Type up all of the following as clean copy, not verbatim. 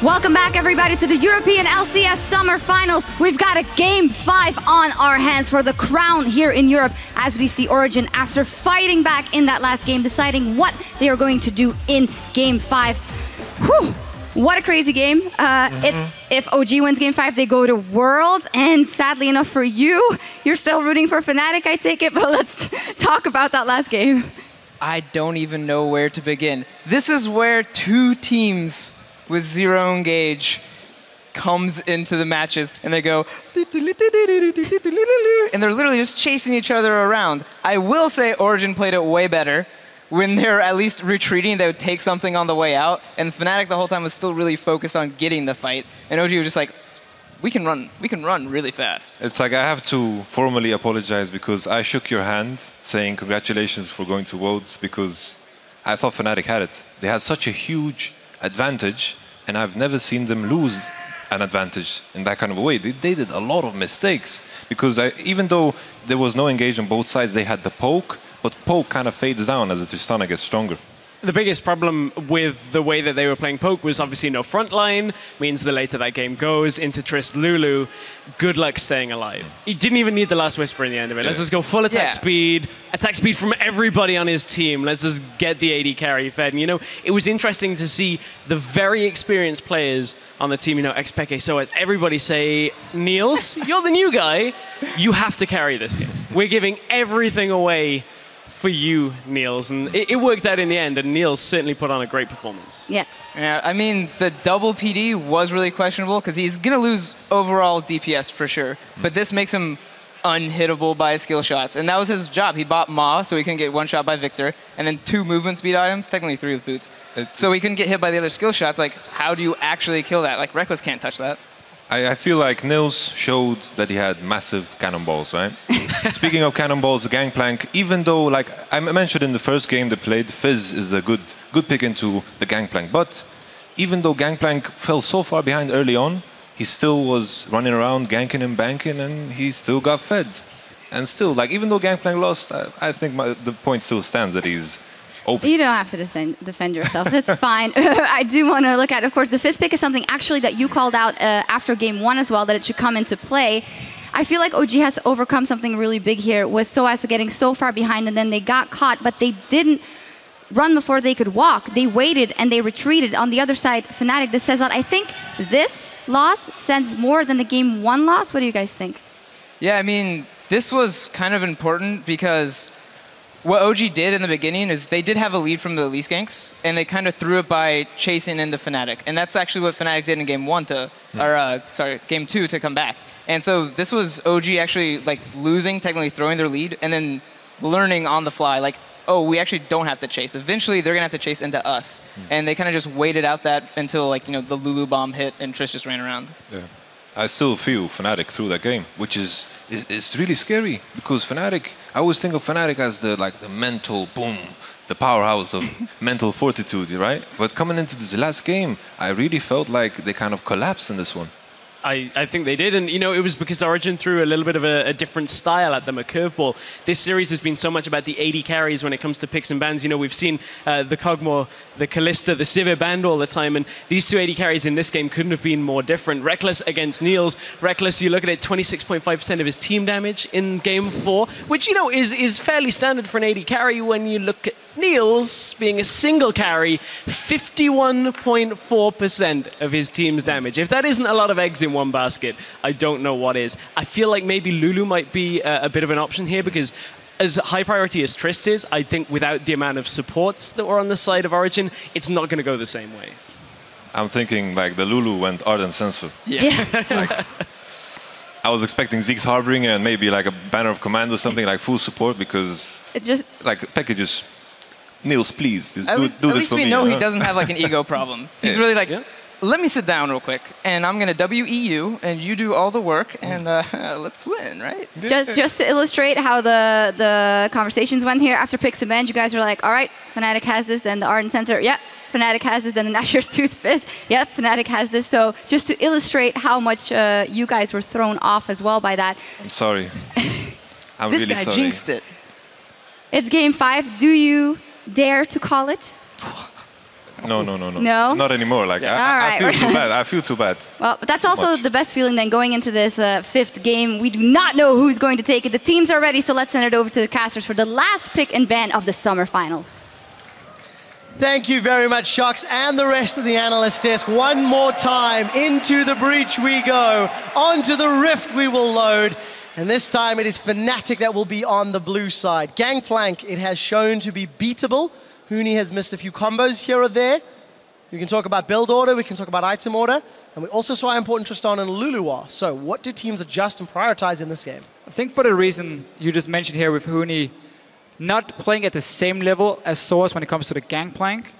Welcome back, everybody, to the European LCS Summer Finals. We've got a Game 5 on our hands for the crown here in Europe as we see Origen, after fighting back in that last game, deciding what they are going to do in Game 5. Whew. What a crazy game. If OG wins Game 5, they go to Worlds. And sadly enough for you, you're still rooting for Fnatic, I take it. But let's talk about that last game. I don't even know where to begin. This is where two teams with zero engage comes into the matches and they go and they're literally just chasing each other around. I will say Origen played it way better. When they're at least retreating, they would take something on the way out, and Fnatic the whole time was still really focused on getting the fight. And OG was just like, we can run really fast. It's like I have to formally apologize because I shook your hand saying congratulations for going to Worlds because I thought Fnatic had it. They had such a huge advantage, and I've never seen them lose an advantage in that kind of a way. They did a lot of mistakes because even though there was no engage on both sides, they had the poke, but poke kind of fades down as the Tristana gets stronger. The biggest problem with the way that they were playing poke was obviously no front line, means the later that game goes into Trist Lulu, good luck staying alive. He didn't even need the last whisper in the end of it. Let's just go full attack speed from everybody on his team. Let's just get the AD carry fed. And, you know, it was interesting to see the very experienced players on the team, you know, XPeke, so everybody say, Niels, you're the new guy, you have to carry this game. We're giving everything away for you, Niels, and it worked out in the end, and Niels certainly put on a great performance. Yeah, I mean, the double PD was really questionable because he's going to lose overall DPS for sure, but this makes him unhittable by his skill shots, and that was his job. He bought Ma so he couldn't get one shot by Victor, and then 2 movement speed items, technically 3 with boots, so he couldn't get hit by the other skill shots. Like, how do you actually kill that? Like, Reckless can't touch that. I feel like Nils showed that he had massive cannonballs, right? Speaking of cannonballs, the Gangplank, even though, like I mentioned in the first game they played, Fizz is the good pick into the Gangplank. But even though Gangplank fell so far behind early on, he still was running around, ganking and banking, and he still got fed. And still, like, even though Gangplank lost, I think the point still stands that he's open. You don't have to defend yourself. That's fine. I do want to look at, of course, the Fizz pick is something actually that you called out after Game 1 as well, that it should come into play. I feel like OG has overcome something really big here with SOAS getting so far behind, and then they got caught, but they didn't run before they could walk. They waited and they retreated. On the other side, Fnatic, this says that I think this loss sends more than the Game 1 loss. What do you guys think? Yeah, I mean, this was kind of important because what OG did in the beginning is they did have a lead from the Elise ganks, and they kind of threw it by chasing into Fnatic. And that's actually what Fnatic did in Game 1 Game 2 to come back. And so this was OG actually like losing, technically throwing their lead, and then learning on the fly, like, oh, we actually don't have to chase. Eventually, they're going to have to chase into us. And they kind of just waited out that until, like, you know, the Lulu bomb hit and Trish just ran around. Yeah. I still feel Fnatic through that game, which is really scary because Fnatic, I always think of Fnatic as the mental boom, the powerhouse of mental fortitude, right? But coming into this last game, I really felt like they kind of collapsed in this one. I think they did, and you know, it was because Origen threw a little bit of a different style at them, a curveball. This series has been so much about the AD carries when it comes to picks and bans. You know, we've seen the Kog'Maw, the Kalista, the Sivir banned all the time, and these 2 AD carries in this game couldn't have been more different. Reckless against Niels. Reckless, you look at it, 26.5% of his team damage in Game 4, which, you know, is fairly standard for an AD carry. When you look at Niels being a single carry, 51.4% of his team's damage. If that isn't a lot of eggs in one basket, I don't know what is. I feel like maybe Lulu might be a bit of an option here because as high priority as Trist is, I think without the amount of supports that were on the side of Origen, it's not going to go the same way. I'm thinking like the Lulu went Ardent Sensor. Yeah. Like, I was expecting Zeke's Harboring and maybe like a Banner of Command or something, like full support, because it just like packages. Niels, please, just do this for me. At least we know he doesn't have like an ego problem. He's really like, let me sit down real quick, and I'm going to WEU, and you do all the work, and let's win, right? Just to illustrate how the conversations went here after picks and bans, you guys were like, all right, Fnatic has this, then the Ardent Sensor, yep, Fnatic has this, then the Nashor's Tooth Fizz, yep, Fnatic has this. So just to illustrate how much you guys were thrown off as well by that. I'm sorry. I'm this really guy sorry. jinxed it. It's Game 5. Do you dare to call it? No. No? Not anymore. Like, I feel too bad. I feel too bad. Well, but that's also the best feeling then going into this fifth game. We do not know who's going to take it. The teams are ready, so let's send it over to the casters for the last pick and ban of the summer finals. Thank you very much, Shocks, and the rest of the analyst desk. One more time, into the breach we go. Onto the rift we will load. And this time it is Fnatic that will be on the blue side. Gangplank, it has shown to be beatable. Huni has missed a few combos here or there. We can talk about build order, we can talk about item order. And we also saw how important Tristana and Lulu are. So what do teams adjust and prioritize in this game? I think for the reason you just mentioned here with Huni not playing at the same level as Source when it comes to the Gangplank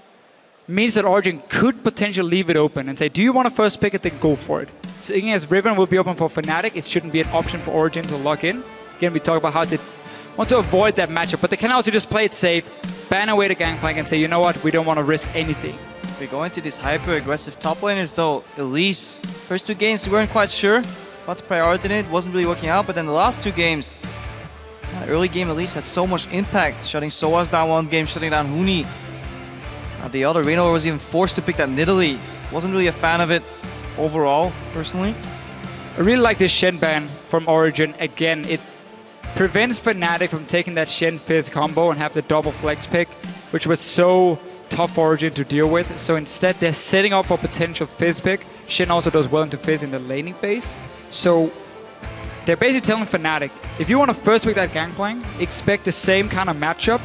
means that Origen could potentially leave it open and say, do you want to first pick it, then go for it. Seeing as Riven will be open for Fnatic, it shouldn't be an option for Origen to lock in. Again, we talk about how they want to avoid that matchup, but they can also just play it safe, ban away the Gangplank and say, you know what, we don't want to risk anything. We're going to these hyper-aggressive top laners though. Elise, first 2 games we weren't quite sure what to prioritize in it, wasn't really working out, but then the last 2 games, early game Elise had so much impact, shutting Soaz down 1 game, shutting down Huni. The other Reno was even forced to pick that Nidalee. Wasn't really a fan of it overall, personally. I really like this Shen ban from Origen. Again, it prevents Fnatic from taking that Shen Fizz combo and have the double flex pick, which was so tough for Origen to deal with. So instead, they're setting up for potential Fizz pick. Shen also does well into Fizz in the laning phase. So they're basically telling Fnatic, if you want to first pick that Gangplank, expect the same kind of matchup.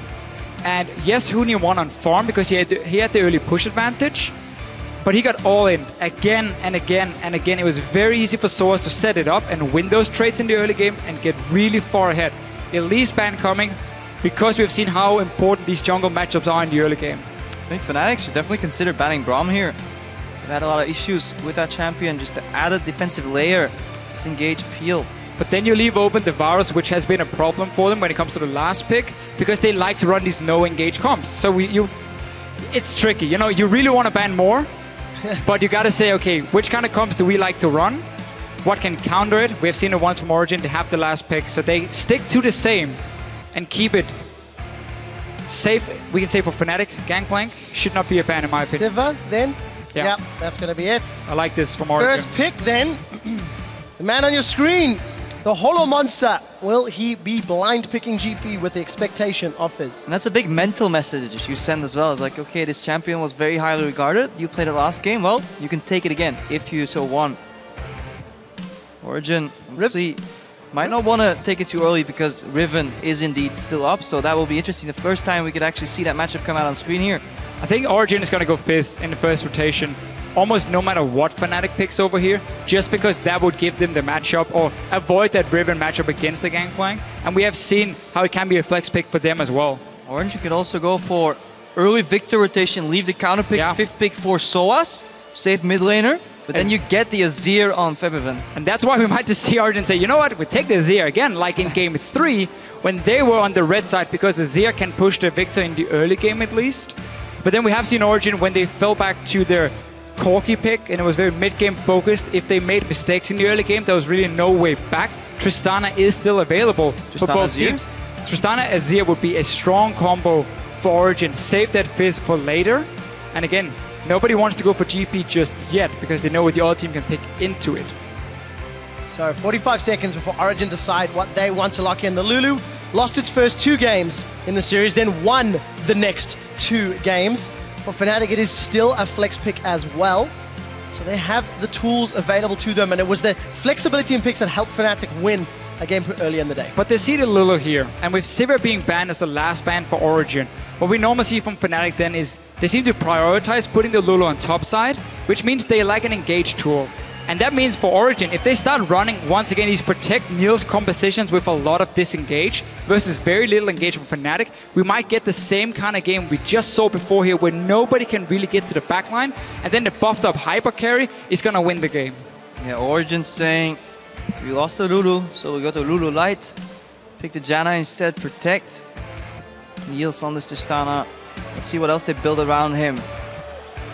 And yes, Huni won on farm because he had the early push advantage, but he got all in again and again and again. It was very easy for Soaz to set it up and win those trades in the early game and get really far ahead. Elise ban coming because we've seen how important these jungle matchups are in the early game. I think Fnatic should definitely consider banning Braum here. They've had a lot of issues with that champion, just the added defensive layer, disengage peel. But then you leave open the Varus, which has been a problem for them when it comes to the last pick, because they like to run these no-engage comps. So it's tricky. You know, you really want to ban more, but you got to say, okay, which kind of comps do we like to run? What can counter it? We've seen it once from Origen. They have the last pick, so they stick to the same and keep it safe. We can say for Fnatic, Gangplank should not be a ban in my opinion. Siva, then? Yeah. Yep, that's going to be it. I like this from Origen. First pick, then. The man on your screen. The Hollow Monster, will he be blind picking GP with the expectation of Fizz? And that's a big mental message you send as well. It's like, okay, this champion was very highly regarded. You played it last game, well, you can take it again if you so want. Origen obviously might not want to take it too early because Riven is indeed still up, so that will be interesting. The first time we could actually see that matchup come out on screen here. I think Origen is going to go Fizz in the first rotation, almost no matter what Fnatic picks over here, just because that would give them the matchup or avoid that Riven matchup against the Gangplank. And we have seen how it can be a flex pick for them as well. Orange could also go for early Victor rotation, leave the counter pick, 5th pick for Soaz, save mid laner, but then you get the Azir on Febiven. And that's why we might just see Origen say, you know what, we take the Azir again, like in game 3, when they were on the red side, because Azir can push the Victor in the early game at least. But then we have seen Origen when they fell back to their Corki pick, and it was very mid-game focused. If they made mistakes in the early game, there was really no way back. Tristana is still available for both teams. Tristana Azir would be a strong combo for Origen. Save that Fizz for later. And again, nobody wants to go for GP just yet because they know what the other team can pick into it. So 45 seconds before Origen decide what they want to lock in. The Lulu lost its first 2 games in the series, then won the next 2 games. For Fnatic, it is still a flex pick as well. So they have the tools available to them, and it was the flexibility in picks that helped Fnatic win a game earlier in the day. But they see the Lulu here, and with Sivir being banned as the last ban for Origen, what we normally see from Fnatic then is they seem to prioritize putting the Lulu on top side, which means they like an engage tool. And that means for Origen, if they start running, once again, these protect Niels compositions with a lot of disengage versus very little engage from Fnatic, we might get the same kind of game we just saw before here where nobody can really get to the backline, and then the buffed up hyper carry is going to win the game. Yeah, Origen's saying, we lost the Lulu, so we got the Lulu Light. Pick the Janna instead, protect. Niels on this Tristana. Let's see what else they build around him.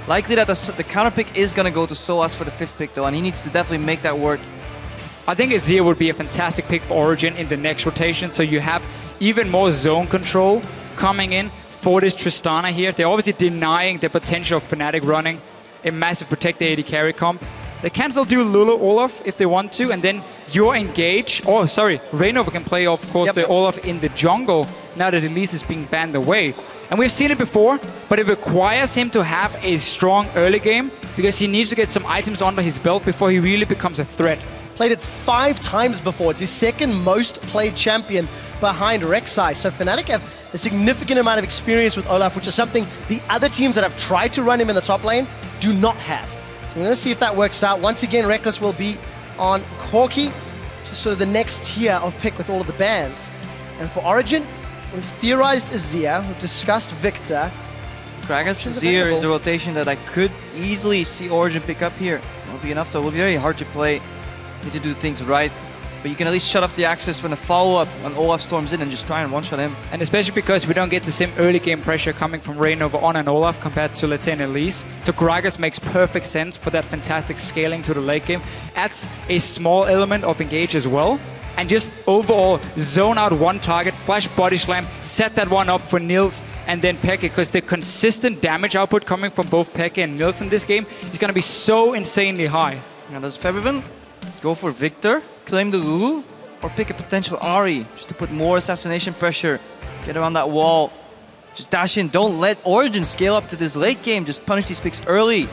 Likely that the counter pick is going to go to Soaz for the 5th pick though, and he needs to definitely make that work. I think Azir would be a fantastic pick for Origen in the next rotation, so you have even more zone control coming in, for this Tristana here. They're obviously denying the potential of Fnatic running a massive protect the AD carry comp. They can still do Lulu Olaf if they want to, and then your engage, oh sorry, Reynova can play of course the Olaf in the jungle now that Elise is being banned away. And we've seen it before, but it requires him to have a strong early game because he needs to get some items under his belt before he really becomes a threat. Played it 5 times before. It's his second most played champion behind Rek'Sai. So Fnatic have a significant amount of experience with Olaf, which is something the other teams that have tried to run him in the top lane do not have. So we're going to see if that works out. Once again, Reckless will be on Corki, just sort of the next tier of pick with all of the bans. And for Origen, we've theorized Azir, we've discussed Victor. Gragas Azir is a rotation that I could easily see Origen pick up here. It will be enough though. It will be very hard to play. Need to do things right. But you can at least shut off the access when the follow-up when Olaf storms in and just try and one-shot him. And especially because we don't get the same early game pressure coming from Reynova on an Olaf compared to, let's say, an Elise. So Gragas makes perfect sense for that fantastic scaling to the late game. Adds a small element of engage as well. And just overall zone out one target, flash body slam, set that one up for Nils and then Peke, because the consistent damage output coming from both Peke and Nils in this game is going to be so insanely high. Now does Febiven go for Victor, claim the Lulu, or pick a potential Ahri just to put more assassination pressure, get around that wall, just dash in, don't let Origen scale up to this late game, just punish these picks early.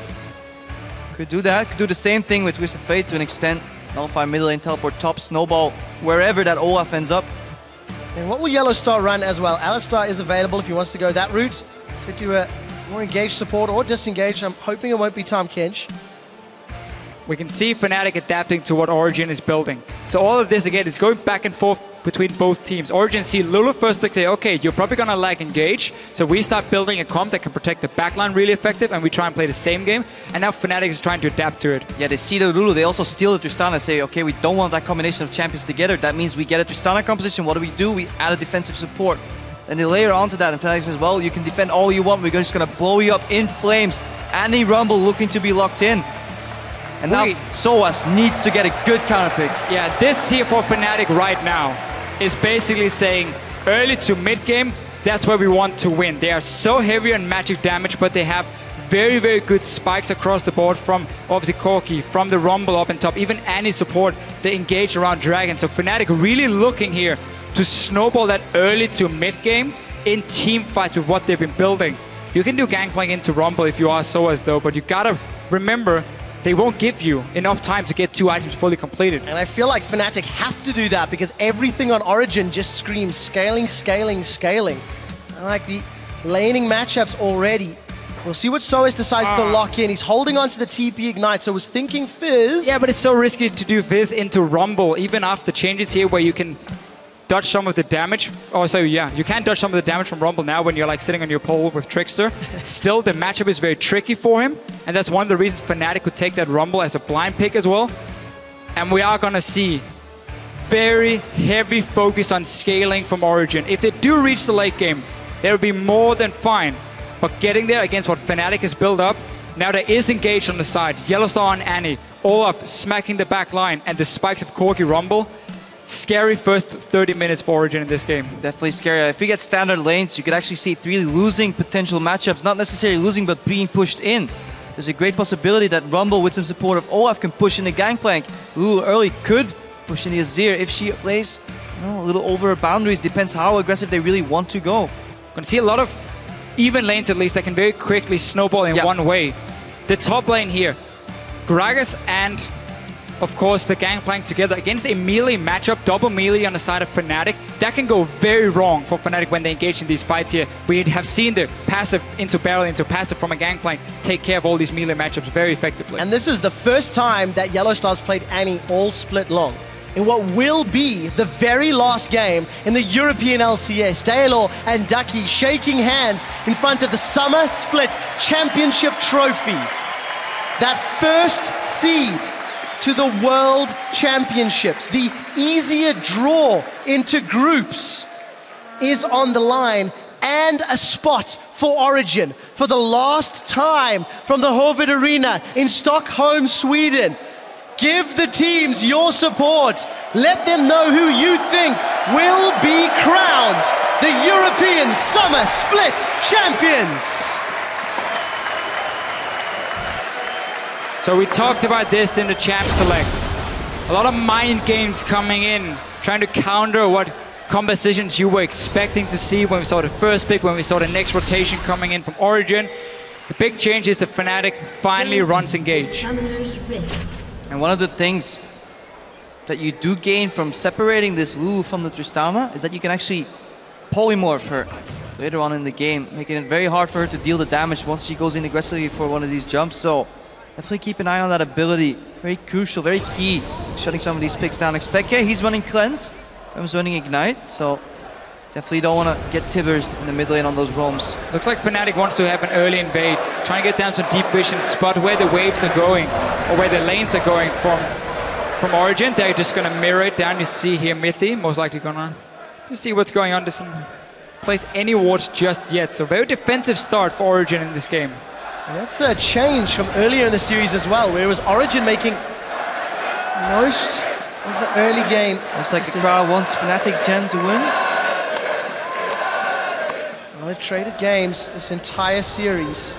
Could do that, could do the same thing with Twisted Fate to an extent, nullify mid lane, teleport top, snowball, wherever that Olaf ends up. And what will Yellow Star run as well? Alistar is available if he wants to go that route. Could do a more engaged support or disengage. I'm hoping it won't be Tahm Kench. We can see Fnatic adapting to what Origen is building. So all of this, again, is going back and forth between both teams. Origen see Lulu first pick, say, okay, you're probably going to lag engage. So we start building a comp that can protect the backline really effective, and we try and play the same game. And now Fnatic is trying to adapt to it. Yeah, they see the Lulu, they also steal the Tristana, say, okay, we don't want that combination of champions together. That means we get a Tristana composition. What do? We add a defensive support. And they layer onto that, and Fnatic says, well, you can defend all you want. We're just going to blow you up in flames. Annie Rumble looking to be locked in. And now Soas needs to get a good counter pick. Yeah, this here for Fnatic right now is basically saying early to mid game, that's where we want to win. They are so heavy on magic damage, but they have very, very good spikes across the board from obviously Corki, from the Rumble up and top, even Annie support, they engage around Dragon. So Fnatic really looking here to snowball that early to mid game in team fights with what they've been building. You can do Gangplank into Rumble if you are Soas though, but you gotta remember, they won't give you enough time to get 2 items fully completed. And I feel like Fnatic have to do that because everything on Origen just screams scaling, scaling, scaling. I like the laning matchups already. We'll see what Soas decides to lock in. He's holding on to the TP Ignite, so was thinking Fizz. Yeah, but it's so risky to do Fizz into Rumble, even after changes here where you can dodge some of the damage. Also, yeah, you can dodge some of the damage from Rumble now when you're like sitting on your pole with Trickster. Still, the matchup is very tricky for him, and that's one of the reasons Fnatic could take that Rumble as a blind pick as well. And we are gonna see very heavy focus on scaling from Origen. If they do reach the late game, they'll be more than fine. But getting there against what Fnatic has built up, now there is engaged on the side. Yellowstar and Annie, Olaf smacking the back line, and the spikes of Corki Rumble. Scary first 30 minutes for Origen in this game. Definitely scary. If we get standard lanes, you could actually see it really losing potential matchups. Not necessarily losing, but being pushed in. There's a great possibility that Rumble, with some support of Olaf, can push in the Gangplank. Ooh, early could push in the Azir if she plays a little over her boundaries. Depends how aggressive they really want to go. Gonna see a lot of even lanes at least that can very quickly snowball in one way. The top lane here, Gragas and of course the Gangplank together against a melee matchup, double melee on the side of Fnatic. That can go very wrong for Fnatic when they engage in these fights here. We have seen the passive into barrel into passive from a Gangplank take care of all these melee matchups very effectively. And this is the first time that Yellow Stars played Annie all split long. In what will be the very last game in the European LCS, Daelor and Ducky shaking hands in front of the Summer Split Championship Trophy. That first seed to the World Championships, the easier draw into groups, is on the line, and a spot for Origen for the last time from the Hovid Arena in Stockholm, Sweden. Give the teams your support. Let them know who you think will be crowned the European Summer Split champions. So we talked about this in the Champ Select. A lot of mind games coming in, trying to counter what compositions you were expecting to see when we saw the first pick, when we saw the next rotation coming in from Origen. The big change is that Fnatic finally runs engage. And one of the things that you do gain from separating this Lulu from the Tristana is that you can actually polymorph her later on in the game, making it very hard for her to deal the damage once she goes in aggressively for one of these jumps. So definitely keep an eye on that ability. Very crucial, very key, shutting some of these picks down. FLICKR, he's running Cleanse, Fem's running Ignite, so definitely don't want to get Tibbers in the mid lane on those roams. Looks like Fnatic wants to have an early invade, trying to get down some deep vision, spot where the waves are going, or where the lanes are going from Origen. They're just going to mirror it down. You see here Mythi, most likely going to just see what's going on. Doesn't place any wards just yet, so very defensive start for Origen in this game. And that's a change from earlier in the series as well, where it was Origen making most of the early game. Looks like the crowd wants Fnatic Gen to win. Well, they've traded games this entire series.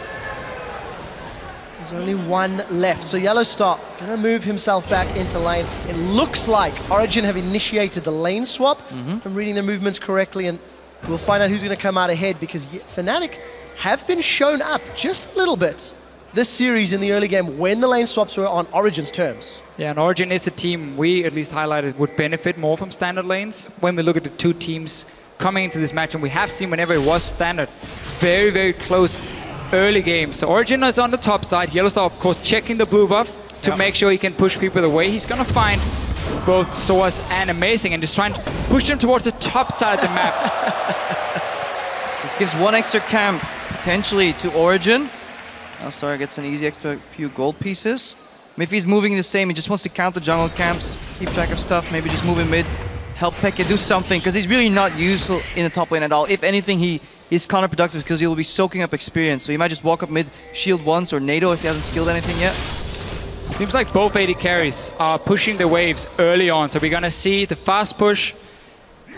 There's only one left. So Yellow Star going to move himself back into lane. It looks like Origen have initiated the lane swap, from reading their movements correctly, and we'll find out who's going to come out ahead, because Fnatic have been shown up just a little bit this series in the early game when the lane swaps were on Origen's terms. Yeah, and Origen is a team we at least highlighted would benefit more from standard lanes. When we look at the two teams coming into this match, and we have seen whenever it was standard, very, very close early game. So Origen is on the top side. Yellowstar, of course, checking the blue buff to make sure he can push people away. He's going to find both Source and Amazing and just trying to push them towards the top side of the map. This gives one extra camp potentially to Origen. Now Star gets an easy extra few gold pieces. If he's moving the same, he just wants to count the jungle camps, keep track of stuff, maybe just move in mid, help Pekka do something, because he's really not useful in the top lane at all. If anything, he is counterproductive because he will be soaking up experience. So he might just walk up mid, shield once, or nado if he hasn't skilled anything yet. Seems like both AD carries are pushing the waves early on, so we're going to see the fast push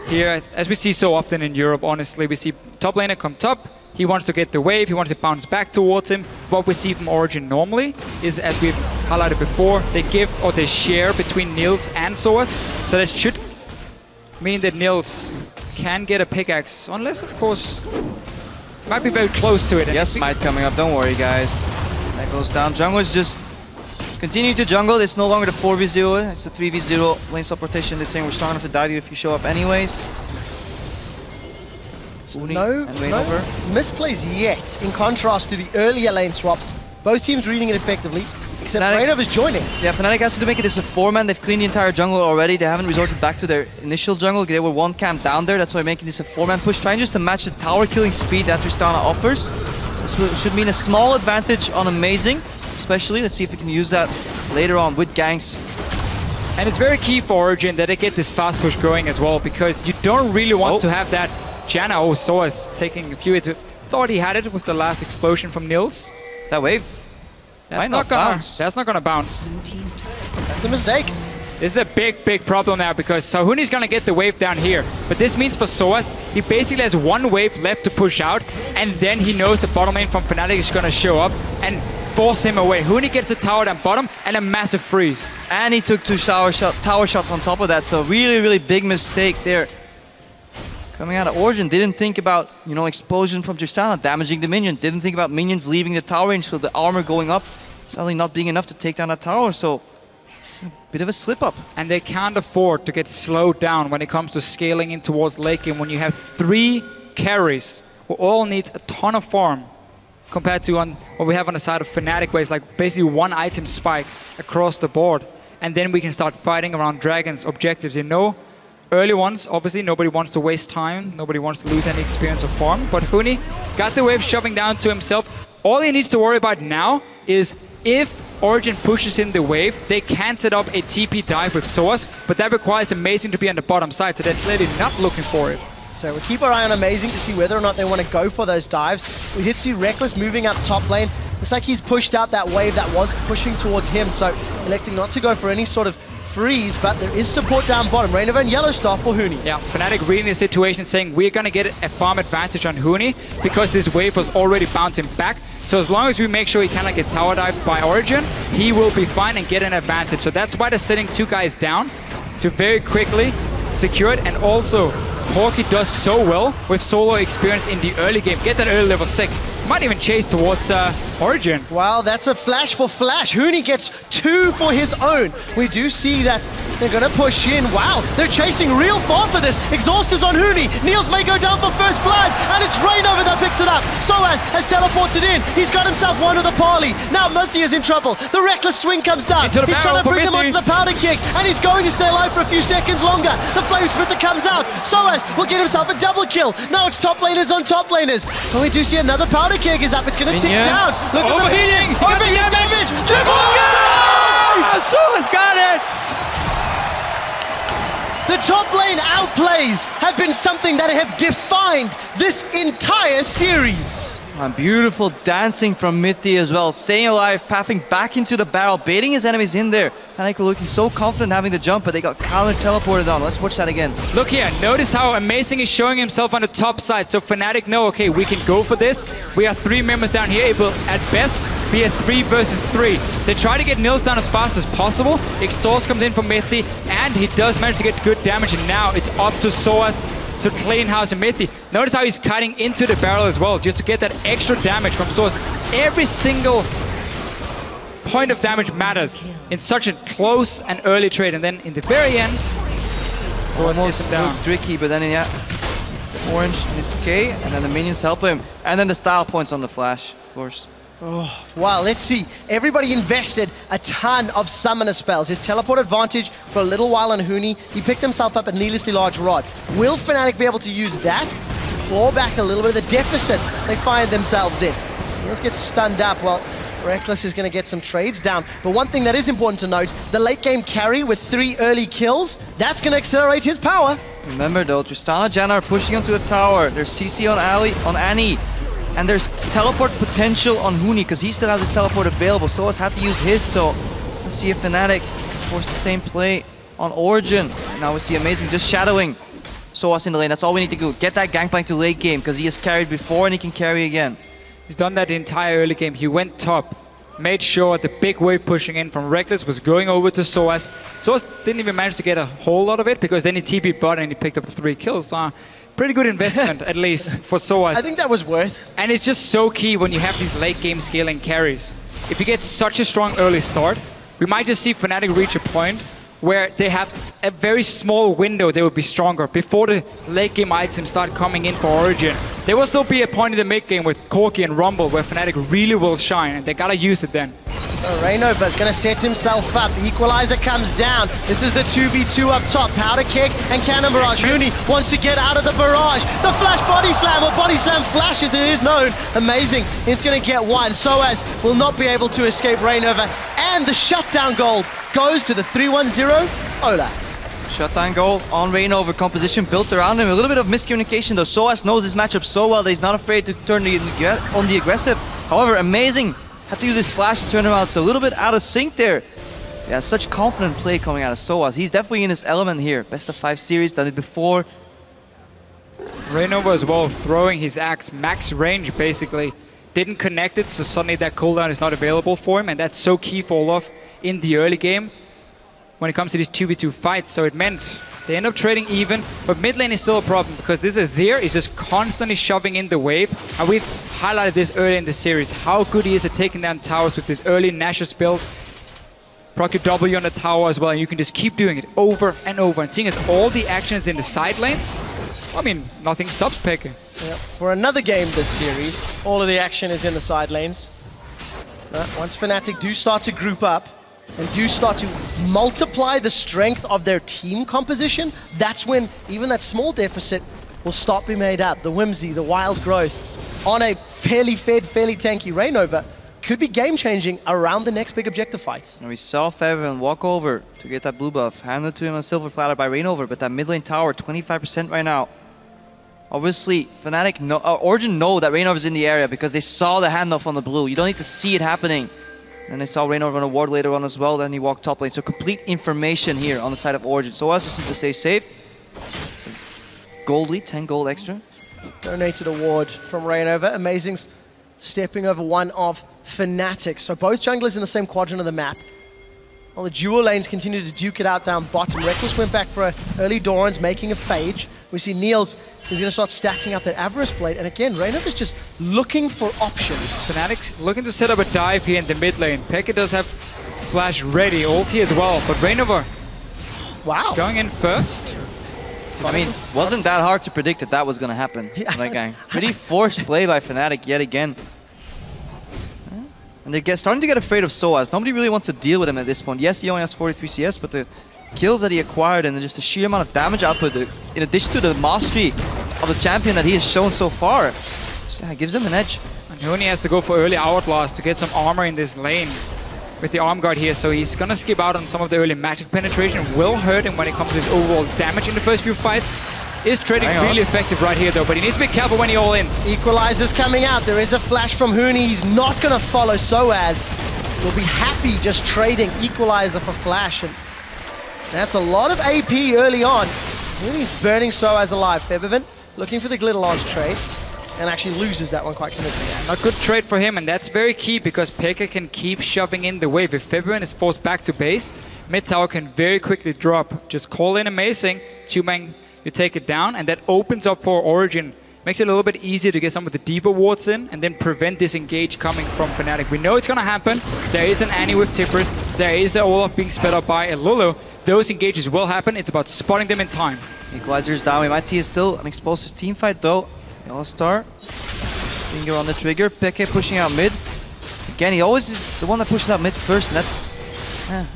here, as we see so often in Europe, honestly. We see top laner come top, he wants to get the wave, he wants to bounce back towards him. What we see from Origen normally is, as we've highlighted before, they give or they share between Nils and Source, so that should mean that Nils can get a pickaxe, unless, of course, might be very close to it. Yes, Smite coming up, don't worry, guys. That goes down. Jungle is just continue to jungle. It's no longer the 4v0, it's the 3v0 lane swap rotation. They're saying we're strong enough to dive you if you show up anyways. No misplays yet, in contrast to the earlier lane swaps. Both teams reading it effectively, except Raynov is joining. Yeah, Fnatic has to make it as a 4-man. They've cleaned the entire jungle already. They haven't resorted back to their initial jungle. They were one camp down there. That's why making this a 4-man push, trying just to match the tower killing speed that Tristana offers. This should mean a small advantage on Amazing, especially. Let's see if we can use that later on with ganks. And it's very key for Origen that they get this fast push going as well, because you don't really want to have that Janna. Oh, Source taking a few hits. Thought he had it with the last explosion from Nils. That wave. That's not gonna bounce. That's a mistake. This is a big, big problem now, because Sahuni's gonna get the wave down here. But this means for Source, he basically has one wave left to push out, and then he knows the bottom lane from Fnatic is gonna show up and force him away. Huni gets the tower down bottom and a massive freeze. And he took two tower shots on top of that, so really, really big mistake there. Coming out of Origen, didn't think about, you know, explosion from Tristana damaging the minion. Didn't think about minions leaving the tower range, so the armor going up, suddenly not being enough to take down that tower, so a bit of a slip up. And they can't afford to get slowed down when it comes to scaling in towards late game, when you have 3 carries who all need a ton of farm, compared to what we have on the side of Fnatic, where it's like basically one item spike across the board. And then we can start fighting around Dragon's objectives, you know? Early ones, obviously, nobody wants to waste time. Nobody wants to lose any experience or farm. But Huni got the wave shoving down to himself. All he needs to worry about now is if Origen pushes in the wave, they can set up a TP dive with Source, but that requires Amazing to be on the bottom side, so they're clearly not looking for it. So we'll keep our eye on Amazing to see whether or not they want to go for those dives. We did see Reckless moving up top lane. Looks like he's pushed out that wave that was pushing towards him, so electing not to go for any sort of freeze, but there is support down bottom. Rainova and Yellow Star for Huni. Yeah, Fnatic reading the situation, saying we're going to get a farm advantage on Huni because this wave was already bouncing back. So as long as we make sure he cannot get tower dived by Origen, he will be fine and get an advantage. So that's why they're sitting 2 guys down to very quickly secure it. And also, Corki does so well with solo experience in the early game. Get that early level 6. Might even chase towards Origen. Well, that's a flash for Flash. Huni gets 2 for his own. We do see that they're going to push in. Wow, they're chasing real far for this. Exhaust is on Huni. Niels may go down for first blood, and it's Rainova that picks it up. Soaz has teleported in. He's got himself one of the parley. Now Murphy is in trouble. The reckless swing comes down. He's trying to bring them onto the powder kick, and he's going to stay alive for a few seconds longer. The flame splitter comes out. Soaz will get himself a double kill. Now it's top laners on top laners. And we do see another powder kick is up. It's going to tick down. Look at overheating. the damage. Soaz got it. The top lane outplays have been something that have defined this entire series. And beautiful dancing from Mithy as well. Staying alive, pathing back into the barrel, baiting his enemies in there. Fnatic were looking so confident having the jump, but they got counter teleported on. Let's watch that again. Look here, notice how amazing he's showing himself on the top side. So Fnatic know, okay, we can go for this. We have 3 members down here. It will, at best, be a 3 versus 3. They try to get Nils down as fast as possible. Exhaust comes in from Mithy, and he does manage to get good damage. And now it's up to Soaz to clean house and Mithy. Notice how he's cutting into the barrel as well, just to get that extra damage from Soaz. Every single point of damage matters in such a close and early trade. And then in the very end, Soaz gets him down. Tricky, but then yeah, it's the orange and it's K, and then the minions help him. And then the style points on the flash, of course. Oh, wow, let's see. Everybody invested a ton of summoner spells. His teleport advantage for a little while on Huni. He picked himself up a needlessly large rod. Will Fnatic be able to use that? Claw back a little bit of the deficit they find themselves in. Let's get stunned up. Well, Reckless is going to get some trades down. But one thing that is important to note, the late game carry with 3 early kills, that's going to accelerate his power. Remember though, Tristana, Janna are pushing onto the tower. There's CC on Annie. And there's teleport potential on Huni because he still has his teleport available. Soaz had to use his, so let's see if Fnatic force the same play on Origen. Now we see Amazing just shadowing Soaz in the lane. That's all we need to do. Get that gangplank to late game because he has carried before and he can carry again. He's done that the entire early game. He went top, made sure the big wave pushing in from Reckless was going over to Soaz. Soaz didn't even manage to get a whole lot of it because then he TP'd bot and he picked up 3 kills. Pretty good investment, at least, for Soaz. I think that was worth. And it's just so key when you have these late game scaling carries. If you get such a strong early start, we might just see Fnatic reach a point where they have a very small window they will be stronger before the late game items start coming in for Origen. There will still be a point in the mid game with Corki and Rumble where Fnatic really will shine, and they gotta use it then. Rainova is going to set himself up. The equalizer comes down. This is the 2v2 up top. Powder kick and cannon barrage. Huni wants to get out of the barrage. The flash body slam, or body slam flash as it is known. Amazing. He's going to get 1. Soaz will not be able to escape Rainova. And the shutdown goal goes to the 3-1-0 Olaf. Shutdown goal on Rainova. Composition built around him. A little bit of miscommunication though. Soaz knows this matchup so well that he's not afraid to turn on the aggressive. However, Amazing had to use his flash to turn him out, so a little bit out of sync there. Yeah, such confident play coming out of Soaz. He's definitely in his element here. Best of 5 series, done it before. Rainova as well, throwing his axe, max range basically. Didn't connect it, so suddenly that cooldown is not available for him, and that's so key for Olaf in the early game when it comes to these 2v2 fights. So it meant they end up trading even, but mid lane is still a problem because this Azir is just constantly shoving in the wave, and we've highlighted this early in the series, how good he is at taking down towers with this early Nash's build. Proc your W on the tower as well, and you can just keep doing it over and over. And seeing as all the actions in the side lanes, I mean, nothing stops Peke. Yep. For another game this series, all of the action is in the side lanes. Once Fnatic do start to group up, and do start to multiply the strength of their team composition, that's when even that small deficit will start being made up. The whimsy, the wild growth on a fairly fed, fairly tanky Rainova could be game-changing around the next big objective fights. And we saw Fabian walk over to get that blue buff, handed to him on a silver platter by Rainova, but that mid lane tower, 25% right now. Obviously, Fnatic, Origen know that Rainova's in the area because they saw the handoff on the blue. You don't need to see it happening. And I saw Reynor run a ward later on as well, then he walked top lane. So complete information here on the side of Origen. So us just need to stay safe. It's a gold lead, 10 gold extra. Donated a ward from Reynova. Amazing's stepping over one of Fnatic. So both junglers in the same quadrant of the map. While the dual lanes continue to duke it out down bottom. Reckless went back for an early Doran's, making a Phage. We see Niels is going to start stacking up that Avarice Blade. And again, Reynova is just looking for options. Fnatic's looking to set up a dive here in the mid lane. Pekka does have flash ready, ulti as well, but Reynova going in first. I mean, wasn't that hard to predict that that was going to happen. That gang. Pretty forced play by Fnatic yet again. And they're starting to get afraid of Soaz. Nobody really wants to deal with him at this point. Yes, he only has 43 CS, but the kills that he acquired and just the sheer amount of damage output, in addition to the mastery of the champion that he has shown so far, gives him an edge. And he only has to go for early Outlast to get some armor in this lane with the arm guard here, so he's gonna skip out on some of the early magic penetration. Will hurt him when it comes to his overall damage in the first few fights. Is trading really effective right here though, but he needs to be careful when he all-ins. Equalizer's coming out. There is a flash from Huni. He's not gonna follow Soaz. Will be happy just trading Equalizer for flash, and that's a lot of AP early on. Huni's burning Soaz alive. Febiven looking for the Glitterlance trade, and actually loses that one quite convincingly. A good trade for him, and that's very key because Pekka can keep shoving in the wave. If Febiven is forced back to base, mid tower can very quickly drop. Just call in Amazing, two-man, you take it down, and that opens up for Origen. Makes it a little bit easier to get some of the deeper wards in and then prevent disengage coming from Fnatic. We know it's going to happen. There is an Annie with Tippers. There is the Olaf being sped up by a Lulu. Those engages will happen. It's about spotting them in time. Equalizer's down. We might see still an explosive team fight though. Yellow Star. Finger on the trigger. Peke pushing out mid. Again, he always is the one that pushes out mid first, and that's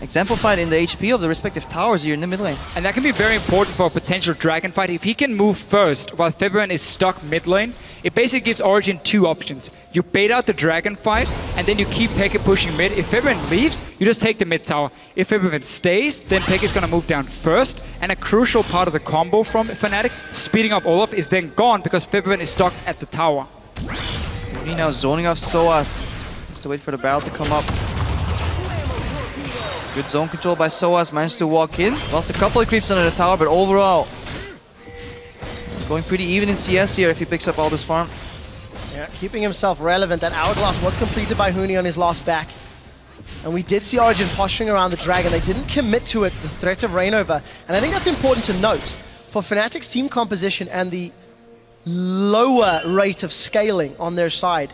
exemplified in the HP of the respective towers here in the mid lane. And that can be very important for a potential dragon fight. If he can move first while Febiven is stuck mid lane, it basically gives Origen two options. You bait out the dragon fight, and then you keep Pekka pushing mid. If Febiven leaves, you just take the mid tower. If Febiven stays, then Pekka's gonna move down first, and a crucial part of the combo from Fnatic, speeding up Olaf, is then gone because Febiven is stuck at the tower. Uni now zoning off Soaz. Has to wait for the barrel to come up. Good zone control by Soaz, managed to walk in. Lost a couple of creeps under the tower, but overall, going pretty even in CS here if he picks up all this farm. Yeah, keeping himself relevant. That Hourglass was completed by Huni on his last back. And we did see Origen posturing around the dragon. They didn't commit to it, the threat of Reignover. And I think that's important to note. For Fnatic's team composition and the lower rate of scaling on their side,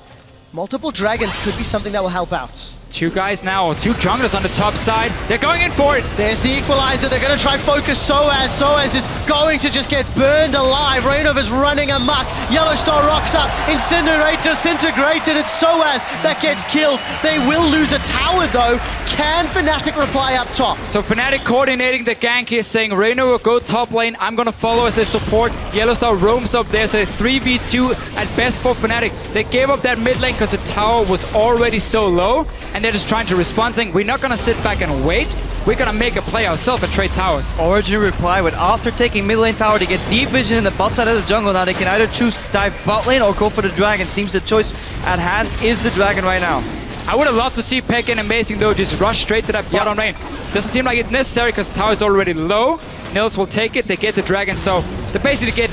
multiple dragons could be something that will help out. Two guys now, two junglers on the top side. They're going in for it. There's the Equalizer. They're going to try focus Soaz. Soaz is going to just get burned alive. Reignover's running amok. Yellow Star rocks up. Incinerate, disintegrated. It's Soaz that gets killed. They will lose a tower though. Can Fnatic reply up top? So Fnatic coordinating the gank here, saying Reignover go top lane. I'm going to follow as they support. Yellow Star roams up there. So 3v2 at best for Fnatic. They gave up that mid lane because the tower was already so low. And they're just trying to respond, saying, we're not going to sit back and wait. We're going to make a play ourselves and trade towers. Origen reply with, after taking mid lane tower to get deep vision in the bot side of the jungle, now they can either choose to dive bot lane or go for the dragon. Seems the choice at hand is the dragon right now. I would have loved to see Pekka and Amazing though just rush straight to that bottom lane. Doesn't seem like it's necessary because the tower is already low. Nils will take it, they get the dragon, so they basically get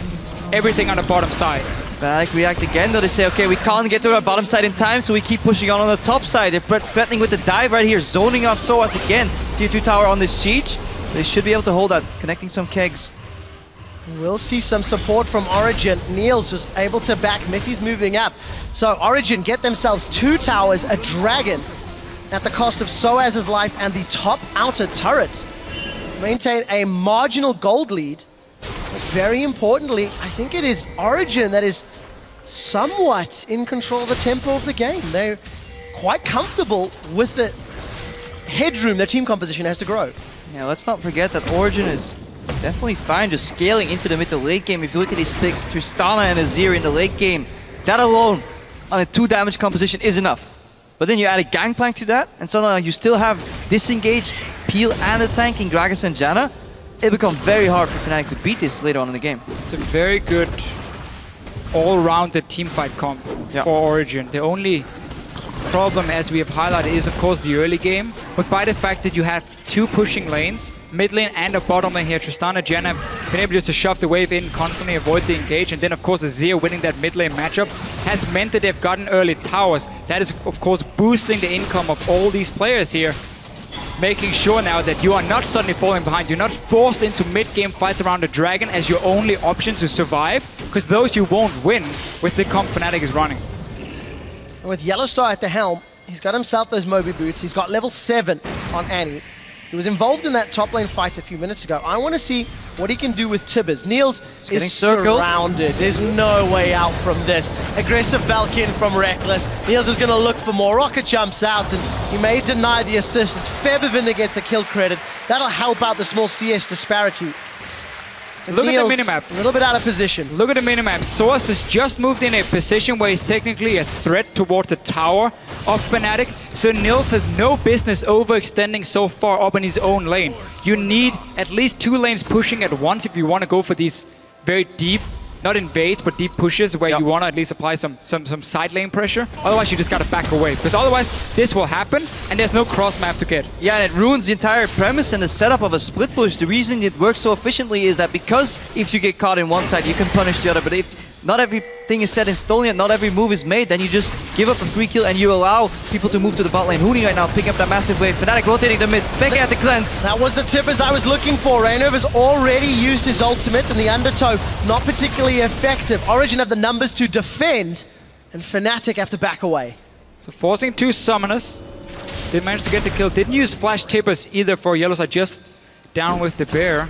everything on the bottom side. Fnatic react again though, they say, okay, we can't get to our bottom side in time, so we keep pushing on the top side. They're threatening with the dive right here, zoning off Soaz again. Tier 2 tower on this siege. They should be able to hold that, connecting some kegs. We'll see some support from Origen. Niels was able to back. Mickey's moving up. So Origen get themselves two towers, a dragon, at the cost of Soaz's life and the top outer turret. Maintain a marginal gold lead. But very importantly, I think it is Origen that is somewhat in control of the tempo of the game. They're quite comfortable with the headroom their team composition has to grow. Yeah, let's not forget that Origen is definitely fine just scaling into the mid to late game. If you look at these picks, Tristana and Azir in the late game, that alone on a 2 damage composition is enough. But then you add a Gangplank to that, and so now you still have disengaged Peel and a tank in Gragas and Janna. It becomes very hard for Fnatic to beat this later on in the game. It's a very good all-rounded teamfight comp for Origen. The only problem, as we have highlighted, is of course the early game, but by the fact that you have two pushing lanes, mid lane and a bottom lane here, Tristana and Jen have been able just to shove the wave in, constantly avoid the engage, and then of course Azir winning that mid lane matchup has meant that they've gotten early towers. That is of course boosting the income of all these players here, making sure now that you are not suddenly falling behind. You're not forced into mid-game fights around the dragon as your only option to survive, because those you won't win with the comp Fnatic is running. And with Yellowstar at the helm, he's got himself those Moby boots. He's got level 7 on Annie. He was involved in that top lane fight a few minutes ago. I want to see what he can do with Tibbers. Niels is surrounded. There's no way out from this. Aggressive Valkyrie from Reckless. Niels is going to look for more. Rocket jumps out, and he may deny the assist. It's Febiven that gets the kill credit. That'll help out the small CS disparity. Look Niels, at the minimap. A little bit out of position. Look at the minimap. Source has just moved in a position where he's technically a threat towards the tower of Fnatic. So Niels has no business overextending so far up in his own lane. You need at least 2 lanes pushing at once if you want to go for these very deep, not invades, but deep pushes where you want to at least apply some side lane pressure. Otherwise, you just got to back away. Because otherwise, this will happen, and there's no cross map to get. Yeah, and it ruins the entire premise and the setup of a split push. The reason it works so efficiently is that because if you get caught in one side, you can punish the other. But if not everything is set in stone yet, not every move is made, then you just give up a free kill and you allow people to move to the bot lane. Huni right now picking up that massive wave. Fnatic rotating the mid. Becky at the cleanse. That was the Tippers I was looking for. Rainover's already used his ultimate, and the undertow not particularly effective. Origen have the numbers to defend, and Fnatic have to back away. So forcing 2 summoners. Did manage to get the kill. Didn't use flash Tippers either for Yellowstar, just down with the bear.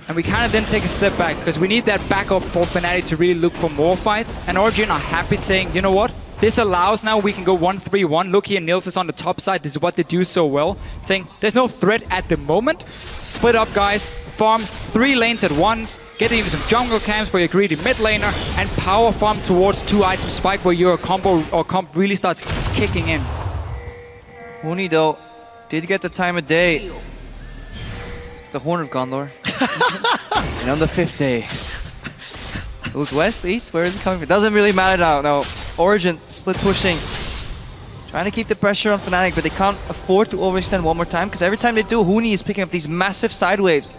And we kind of then take a step back, because we need that backup for Fnatic to really look for more fights. And Origen are happy saying, you know what? This allows now we can go 1-3-1. Look here, Niels is on the top side. This is what they do so well. Saying there's no threat at the moment. Split up, guys. Farm 3 lanes at once. Get even some jungle camps for your greedy mid laner. And power farm towards 2 item spike where your combo or comp really starts kicking in. Huni though did get the time of day. The Horn of Gondor. And on the 5th day. Look west, east, where is it coming from? Doesn't really matter now. No, Origen split pushing. Trying to keep the pressure on Fnatic, but they can't afford to overextend one more time, because every time they do, Huni is picking up these massive side waves.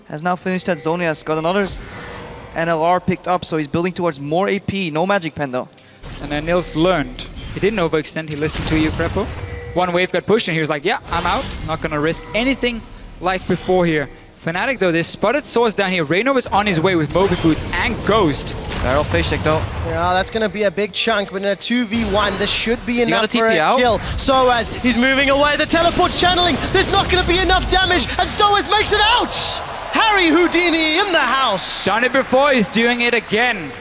Has now finished that zone, he has got another NLR picked up, so he's building towards more AP. No magic pen though. And then Niels learned. He didn't overextend, he listened to you, Crepo. One wave got pushed and he was like, yeah, I'm out. Not gonna risk anything like before here. Fnatic though, they spotted Source down here. Reyno is on his way with Moby Boots and Ghost. Barrel face check though. Yeah, that's going to be a big chunk, but in a 2v1, this should be enough for a kill. Soaz, he's moving away, the teleport's channeling. There's not going to be enough damage, and Soaz makes it out! Harry Houdini in the house. Done it before, he's doing it again.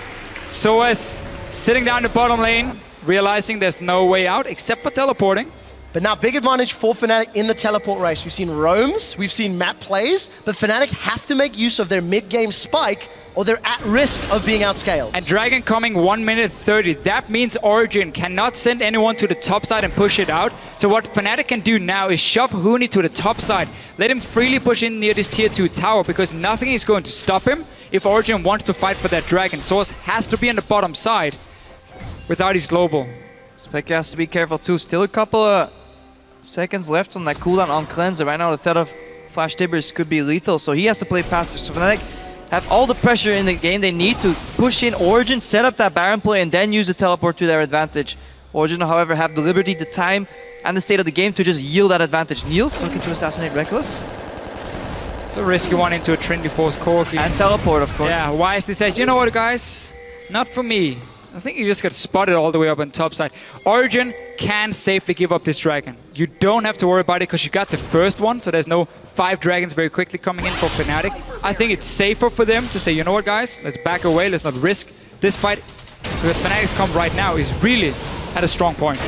Soaz sitting down the bottom lane, realizing there's no way out except for teleporting. But now, big advantage for Fnatic in the teleport race. We've seen roams, we've seen map plays, but Fnatic have to make use of their mid-game spike, or they're at risk of being outscaled. And Dragon coming 1 minute 30. That means Origen cannot send anyone to the top side and push it out. So what Fnatic can do now is shove Huni to the top side. Let him freely push in near this tier 2 tower, because nothing is going to stop him if Origen wants to fight for that Dragon. Source has to be on the bottom side without his global. Spec has to be careful too. Still a couple of seconds left on that cooldown on Cleanser. Right now the threat of Flash Tibbers could be lethal, so he has to play passive. So Fnatic have all the pressure in the game they need to push in Origen, set up that Baron play, and then use the teleport to their advantage. Origen, however, have the liberty, the time, and the state of the game to just yield that advantage. Niels looking to assassinate Reckless. It's a risky one into a Trinity Force Corki. And teleport, of course. Yeah, Wisely says, you know what, guys? Not for me. I think you just got spotted all the way up on top side. Origen can safely give up this dragon. You don't have to worry about it because you got the first one, so there's no 5 dragons very quickly coming in for Fnatic. I think it's safer for them to say, you know what, guys? Let's back away. Let's not risk this fight, because Fnatic's comp right now is really at a strong point.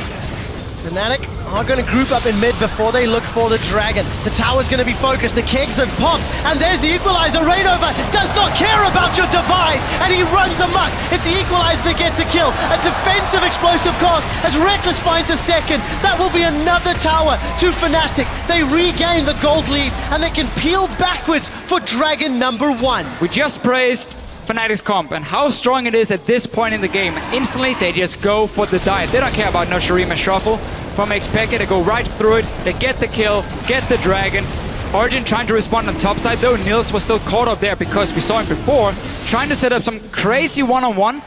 Fnatic are going to group up in mid before they look for the dragon. The tower's going to be focused, the kegs have popped, and there's the equalizer. Rainover does not care about your divide, and he runs amok. It's the equalizer that gets the kill. A defensive explosive cost as Reckless finds a second. That will be another tower to Fnatic. They regain the gold lead, and they can peel backwards for dragon number 1. We just praised Fnatic's comp and how strong it is at this point in the game. Instantly, they just go for the dive. They don't care about no Shurima shuffle from Expected. They go right through it. They get the kill, get the dragon. Origen trying to respond on top side, though Nils was still caught up there because we saw him before, trying to set up some crazy one-on-one,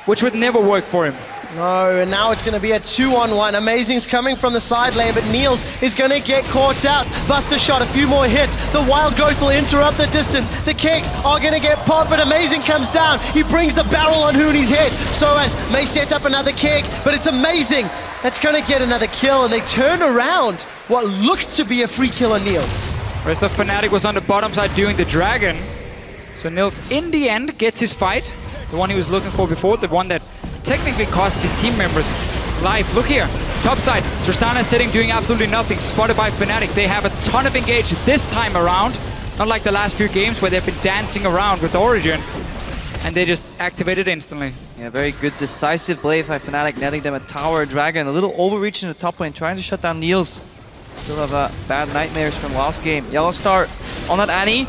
which would never work for him. No, and now it's going to be a 2-on-1. Amazing's coming from the side lane, but Niels is going to get caught out. Buster shot, a few more hits. The Wild Growth will interrupt the distance. The kicks are going to get popped, but Amazing comes down. He brings the barrel on Hooney's head. Soaz may set up another kick, but it's Amazing that's going to get another kill, and they turn around what looked to be a free kill on Niels. Rest of Fnatic was on the bottom side doing the dragon. So Nils, in the end, gets his fight. The one he was looking for before, the one that technically cost his team members life. Look here, top side, Tristana sitting doing absolutely nothing, spotted by Fnatic. They have a ton of engage this time around, not like the last few games where they've been dancing around with Origen, and they just activated instantly. Yeah, very good decisive play by Fnatic, netting them a tower, dragon, a little overreach in the top lane, trying to shut down Niels. Still have bad nightmares from last game. Yellow Star on that Annie,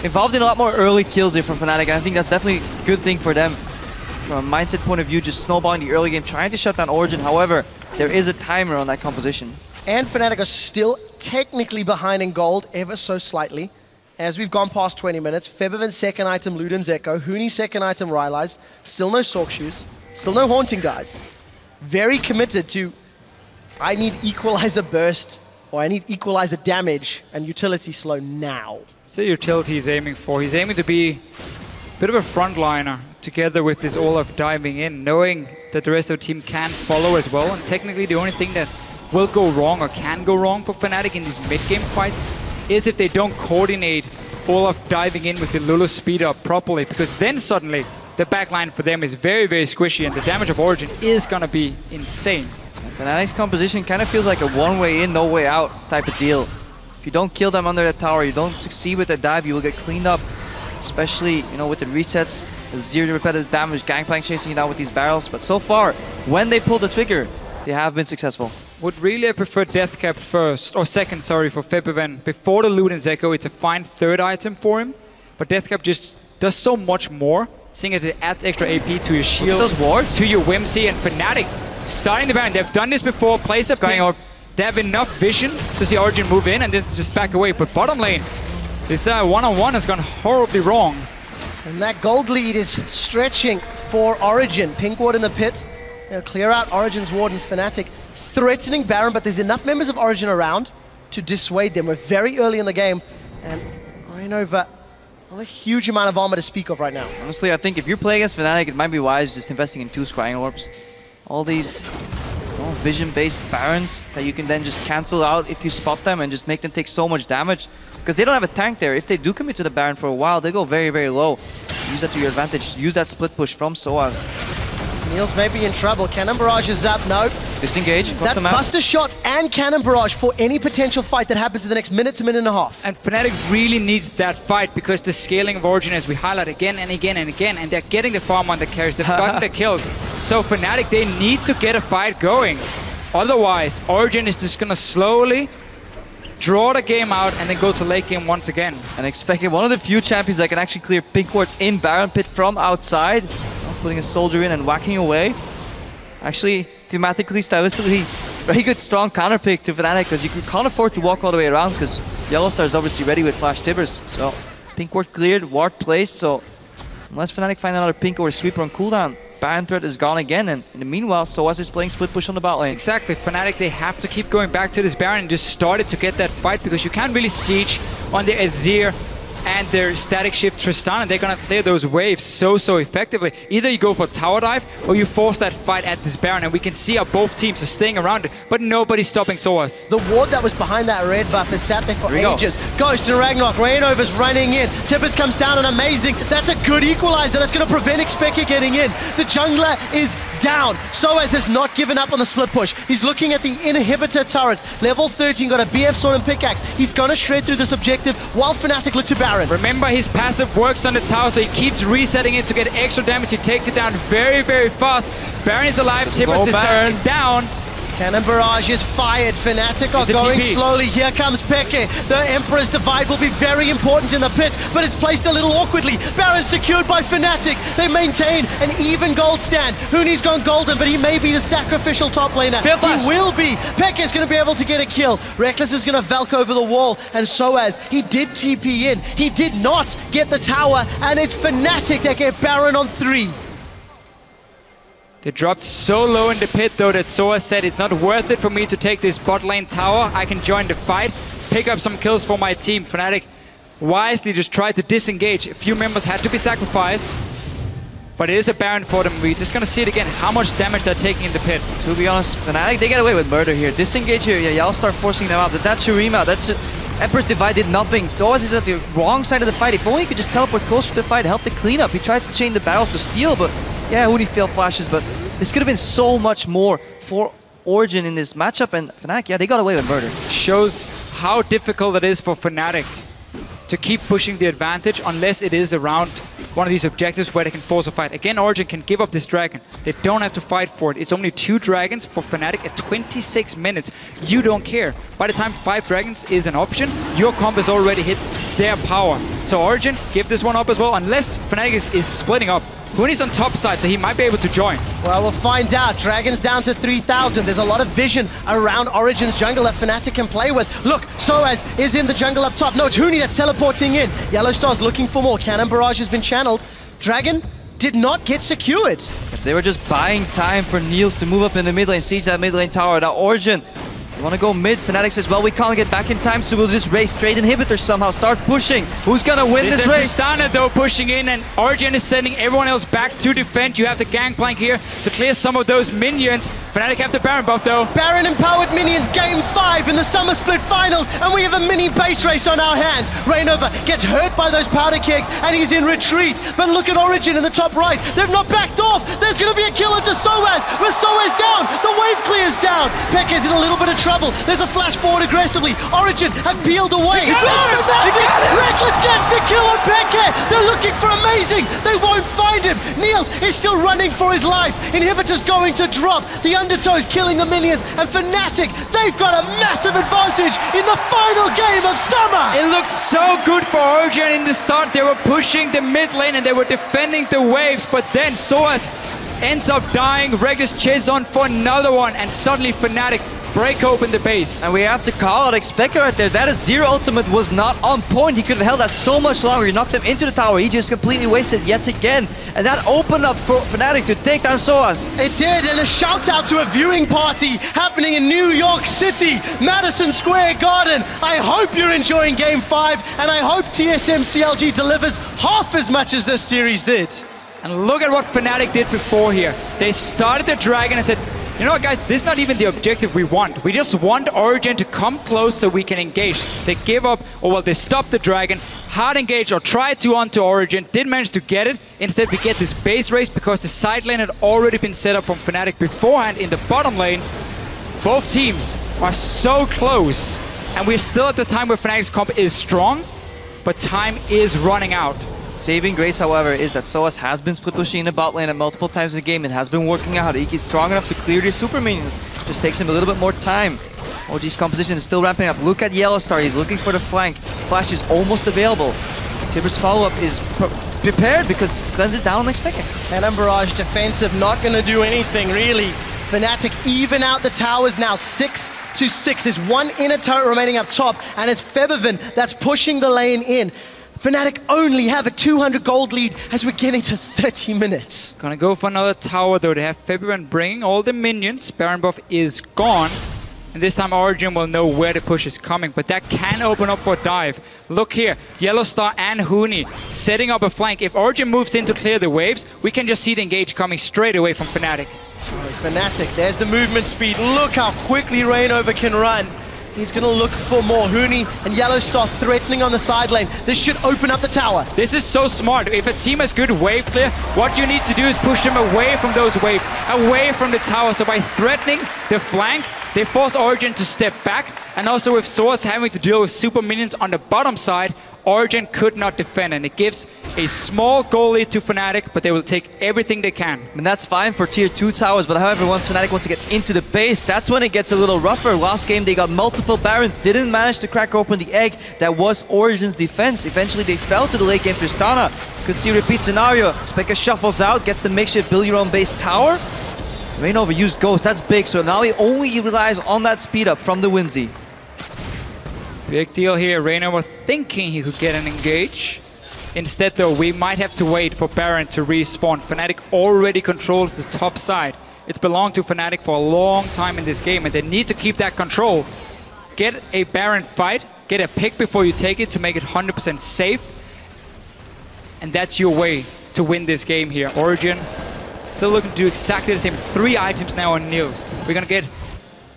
involved in a lot more early kills here from Fnatic, and I think that's definitely a good thing for them. From a mindset point of view, just snowballing the early game, trying to shut down Origen. However, there is a timer on that composition. And Fnatic are still technically behind in gold, ever so slightly. As we've gone past 20 minutes, Febiven's second item, Luden's Echo, Hooney's second item, Rylai's, still no Sork Shoes, still no Haunting guys. Very committed to, I need Equalizer burst, or I need Equalizer damage, and utility slow now. So utility he's aiming for. He's aiming to be a bit of a frontliner together with this Olaf diving in, knowing that the rest of the team can follow as well. And technically the only thing that will go wrong or can go wrong for Fnatic in these mid-game fights is if they don't coordinate Olaf diving in with the Lulu speed up properly, because then suddenly the backline for them is very, very squishy and the damage of Origen is going to be insane. Fnatic's composition kind of feels like a one-way in, no-way out type of deal. If you don't kill them under the tower, you don't succeed with the dive, you will get cleaned up. Especially, you know, with the resets, the zero repetitive damage, Gangplank chasing you down with these barrels. But so far, when they pull the trigger, they have been successful. Would really prefer Deathcap first, or second, sorry, for Febiven. Before the Luden's Echo, it's a fine third item for him. But Deathcap just does so much more, seeing as it adds extra AP to your shield, those wards, to your Whimsy, and Fnatic starting the Baron. They've done this before, plays a ping. They have enough vision to see Origen move in and then just back away. But bottom lane, this one-on-one has gone horribly wrong. And that gold lead is stretching for Origen. Pink ward in the pit. They'll clear out Origen's ward and Fnatic threatening Baron, but there's enough members of Origen around to dissuade them. We're very early in the game, and Rainova, not a huge amount of armor to speak of right now. Honestly, I think if you're playing against Fnatic, it might be wise just investing in 2 Scrying Orbs. All these vision-based Barons that you can then just cancel out if you spot them and just make them take so much damage. Because they don't have a tank there. If they do commit to the Baron for a while, they go very, very low. Use that to your advantage. Use that split push from Soaz. Niels may be in trouble. Cannon Barrage is up. No. Disengage. That's Buster Shot and Cannon Barrage for any potential fight that happens in the next minute to minute and a half. And Fnatic really needs that fight because the scaling of Origen, as we highlight again and again and again, and they're getting the farm on the carries, they've gotten the kills. So Fnatic, they need to get a fight going. Otherwise, Origen is just going to slowly draw the game out and then go to late game once again. And expecting one of the few champions that can actually clear pink wards in Baron Pit from outside. Putting a soldier in and whacking away. Actually, thematically, stylistically, very good, strong counter pick to Fnatic because you can't afford to walk all the way around because Yellow Star is obviously ready with Flash Tibbers. So, pink ward cleared, ward placed. So, unless Fnatic find another pink or sweeper on cooldown, Baron threat is gone again. And in the meanwhile, Soaz is playing split push on the bot lane. Exactly. Fnatic, they have to keep going back to this Baron and just started to get that fight because you can't really siege on the Azir and their static shift Tristana. They're gonna clear those waves so effectively. Either you go for tower dive or you force that fight at this Baron, and we can see how both teams are staying around it, but nobody's stopping Soaz. The ward that was behind that red buff has sat there for ages. Ghost and Ragnarok, Rainova's running in. Tibbers comes down and Amazing. That's a good equalizer. That's going to prevent Expected getting in. The jungler is down. Soaz has not given up on the split push. He's looking at the inhibitor turrets. Level 13, got a BF sword and pickaxe. He's going to shred through this objective while Fnatic look to Baron. Remember, his passive works on the tower, so he keeps resetting it to get extra damage. He takes it down very fast. Baron is alive. Tibbers is down. Cannon Barrage is fired. Fnatic are going slowly. Here comes FLICKR. The Emperor's Divide will be very important in the pit, but it's placed a little awkwardly. Baron secured by Fnatic. They maintain an even gold stand. Huni's gone golden, but he may be the sacrificial top laner. He will be. FLICKR is going to be able to get a kill. Reckless is going to Valk over the wall, and Soaz, he did TP in. He did not get the tower, and it's Fnatic that get Baron on 3. They dropped so low in the pit though that Soaz said it's not worth it for me to take this bot lane tower. I can join the fight, pick up some kills for my team. Fnatic wisely just tried to disengage. A few members had to be sacrificed, but it is a Baron for them. We're just gonna see it again, how much damage they're taking in the pit. To be honest, Fnatic, they get away with murder here. Disengage here, yeah, y'all start forcing them out. But that's Shurima, that's Emperor's Divide did nothing. Soaz is at the wrong side of the fight. If only he could just teleport closer to the fight, help the cleanup. He tried to chain the battles to steal, but yeah, Huni failed flashes, but this could have been so much more for Origen in this matchup, and Fnatic, yeah, they got away with murder. Shows how difficult it is for Fnatic to keep pushing the advantage unless it is around one of these objectives where they can force a fight. Again, Origen can give up this dragon. They don't have to fight for it. It's only 2 dragons for Fnatic at 26 minutes. You don't care. By the time 5 dragons is an option, your comp has already hit their power. So Origen, give this one up as well, unless Fnatic is splitting up. Huni's on top side, so he might be able to join. Well, we'll find out. Dragon's down to 3,000. There's a lot of vision around Origen's jungle that Fnatic can play with. Look, Soaz is in the jungle up top. No, it's Huni that's teleporting in. Yellowstar's looking for more. Cannon Barrage has been channeled. Dragon did not get secured. They were just buying time for Niels to move up in the mid lane, siege that mid lane tower. Now Origen, you want to go mid? Fnatic says, well, we can't get back in time, so we'll just race straight inhibitors somehow. Start pushing. Who's going to win this race? Tristana, though, pushing in, and Origen is sending everyone else back to defend. You have the Gangplank here to clear some of those minions. Fnatic have the Baron buff, though. Baron empowered minions, game 5 in the Summer Split Finals, and we have a mini base race on our hands. Rainover gets hurt by those powder kegs, and he's in retreat. But look at Origen in the top right. They've not backed off. There's going to be a kill into Soaz. With Soaz down, the wave clears down. FLICKR's in a little bit of trouble. There's a flash forward aggressively. Origen have peeled away. Reckless gets the kill on FLICKR. They're looking for Amazing. They won't find him. Niels is still running for his life. Inhibitor's going to drop. The Undertow's killing the minions. And Fnatic, they've got a massive advantage in the final game of summer. It looked so good for Origen in the start. They were pushing the mid lane and they were defending the waves. But then Soaz ends up dying. Reckless chases on for another one. And suddenly Fnatic break open the base. And we have to call out FLICKR right there. That Azir ultimate was not on point. He could have held that so much longer. He knocked him into the tower. He just completely wasted yet again. And that opened up for Fnatic to take down Soaz. It did, and a shout out to a viewing party happening in New York City, Madison Square Garden. I hope you're enjoying Game 5, and I hope TSM CLG delivers half as much as this series did. And look at what Fnatic did before here. They started the dragon and said, you know what, guys, this is not even the objective we want. We just want Origen to come close so we can engage. They give up, or well, they stopped the dragon, hard engage or tried to onto Origen, didn't manage to get it. Instead, we get this base race because the side lane had already been set up from Fnatic beforehand in the bottom lane. Both teams are so close, and we're still at the time where Fnatic's comp is strong, but time is running out. Saving grace, however, is that Soaz has been split pushing in the bot lane at multiple times in the game. It has been working out. Iki's strong enough to clear these super minions. Just takes him a little bit more time. OG's composition is still ramping up. Look at Yellowstar. He's looking for the flank. Flash is almost available. Tibbers' follow-up is prepared because Cleanse is down next picket. Cannon Barrage defensive, not going to do anything really. Fnatic even out the towers now, 6-6. There's one inner turret remaining up top, and it's Febiven that's pushing the lane in. Fnatic only have a 200 gold lead as we're getting to 30 minutes. Gonna go for another tower though. They have Febiven bringing all the minions. Baron buff is gone. And this time Origen will know where the push is coming, but that can open up for a dive. Look here, Yellowstar and Huni setting up a flank. If Origen moves in to clear the waves, we can just see the engage coming straight away from Fnatic. Fnatic, there's the movement speed. Look how quickly Rainover can run. He's going to look for more. Huni and Yellowstar threatening on the side lane. This should open up the tower. This is so smart. If a team has good wave clear, what you need to do is push them away from those waves, away from the tower. So by threatening the flank, they force Origen to step back. And also with Soaz having to deal with super minions on the bottom side, Origen could not defend. And it gives a small goal lead to Fnatic, but they will take everything they can. And that's fine for tier 2 towers, but however, once Fnatic wants to get into the base, that's when it gets a little rougher. Last game, they got multiple Barons, didn't manage to crack open the egg that was Origen's defense. Eventually, they fell to the late game Tristana. Could see repeat scenario. FLICKR shuffles out, gets the makeshift build your own base tower. Reignover used Ghost, that's big, so now he only relies on that speed up from the Whimsy. Big deal here. Reignover thinking he could get an engage. Instead, though, we might have to wait for Baron to respawn. Fnatic already controls the top side. It's belonged to Fnatic for a long time in this game, and they need to keep that control. Get a Baron fight, get a pick before you take it to make it 100% safe. And that's your way to win this game here. Origen still looking to do exactly the same. 3 items now on Niels. We're going to get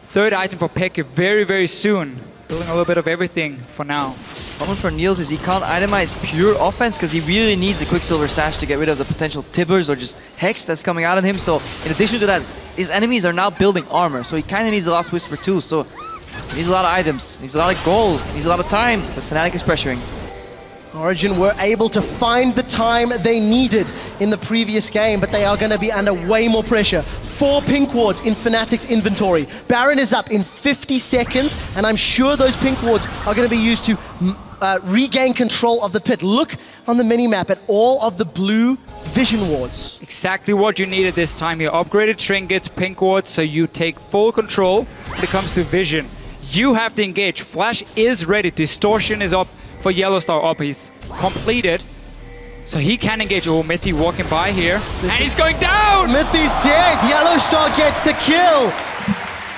3rd item for FLICKR very, very soon. Building a little bit of everything for now. Problem for Niels is he can't itemize pure offense because he really needs a Quicksilver Sash to get rid of the potential Tibbers or just Hex that's coming out of him. So in addition to that, his enemies are now building armor. So he kind of needs the Last Whisper too. So he needs a lot of items, he needs a lot of gold, he needs a lot of time. But Fnatic is pressuring. Origen were able to find the time they needed in the previous game, but they are going to be under way more pressure. 4 pink wards in Fnatic's inventory. Baron is up in 50 seconds, and I'm sure those pink wards are going to be used to regain control of the pit. Look on the minimap at all of the blue vision wards. Exactly what you needed this time here. Upgraded trinkets, pink wards, so you take full control when it comes to vision. You have to engage. Flash is ready. Distortion is up for Yellowstar up. He's completed. So he can engage. Oh, Mythy walking by here. And he's going down! Mythy's dead. Yellowstar gets the kill.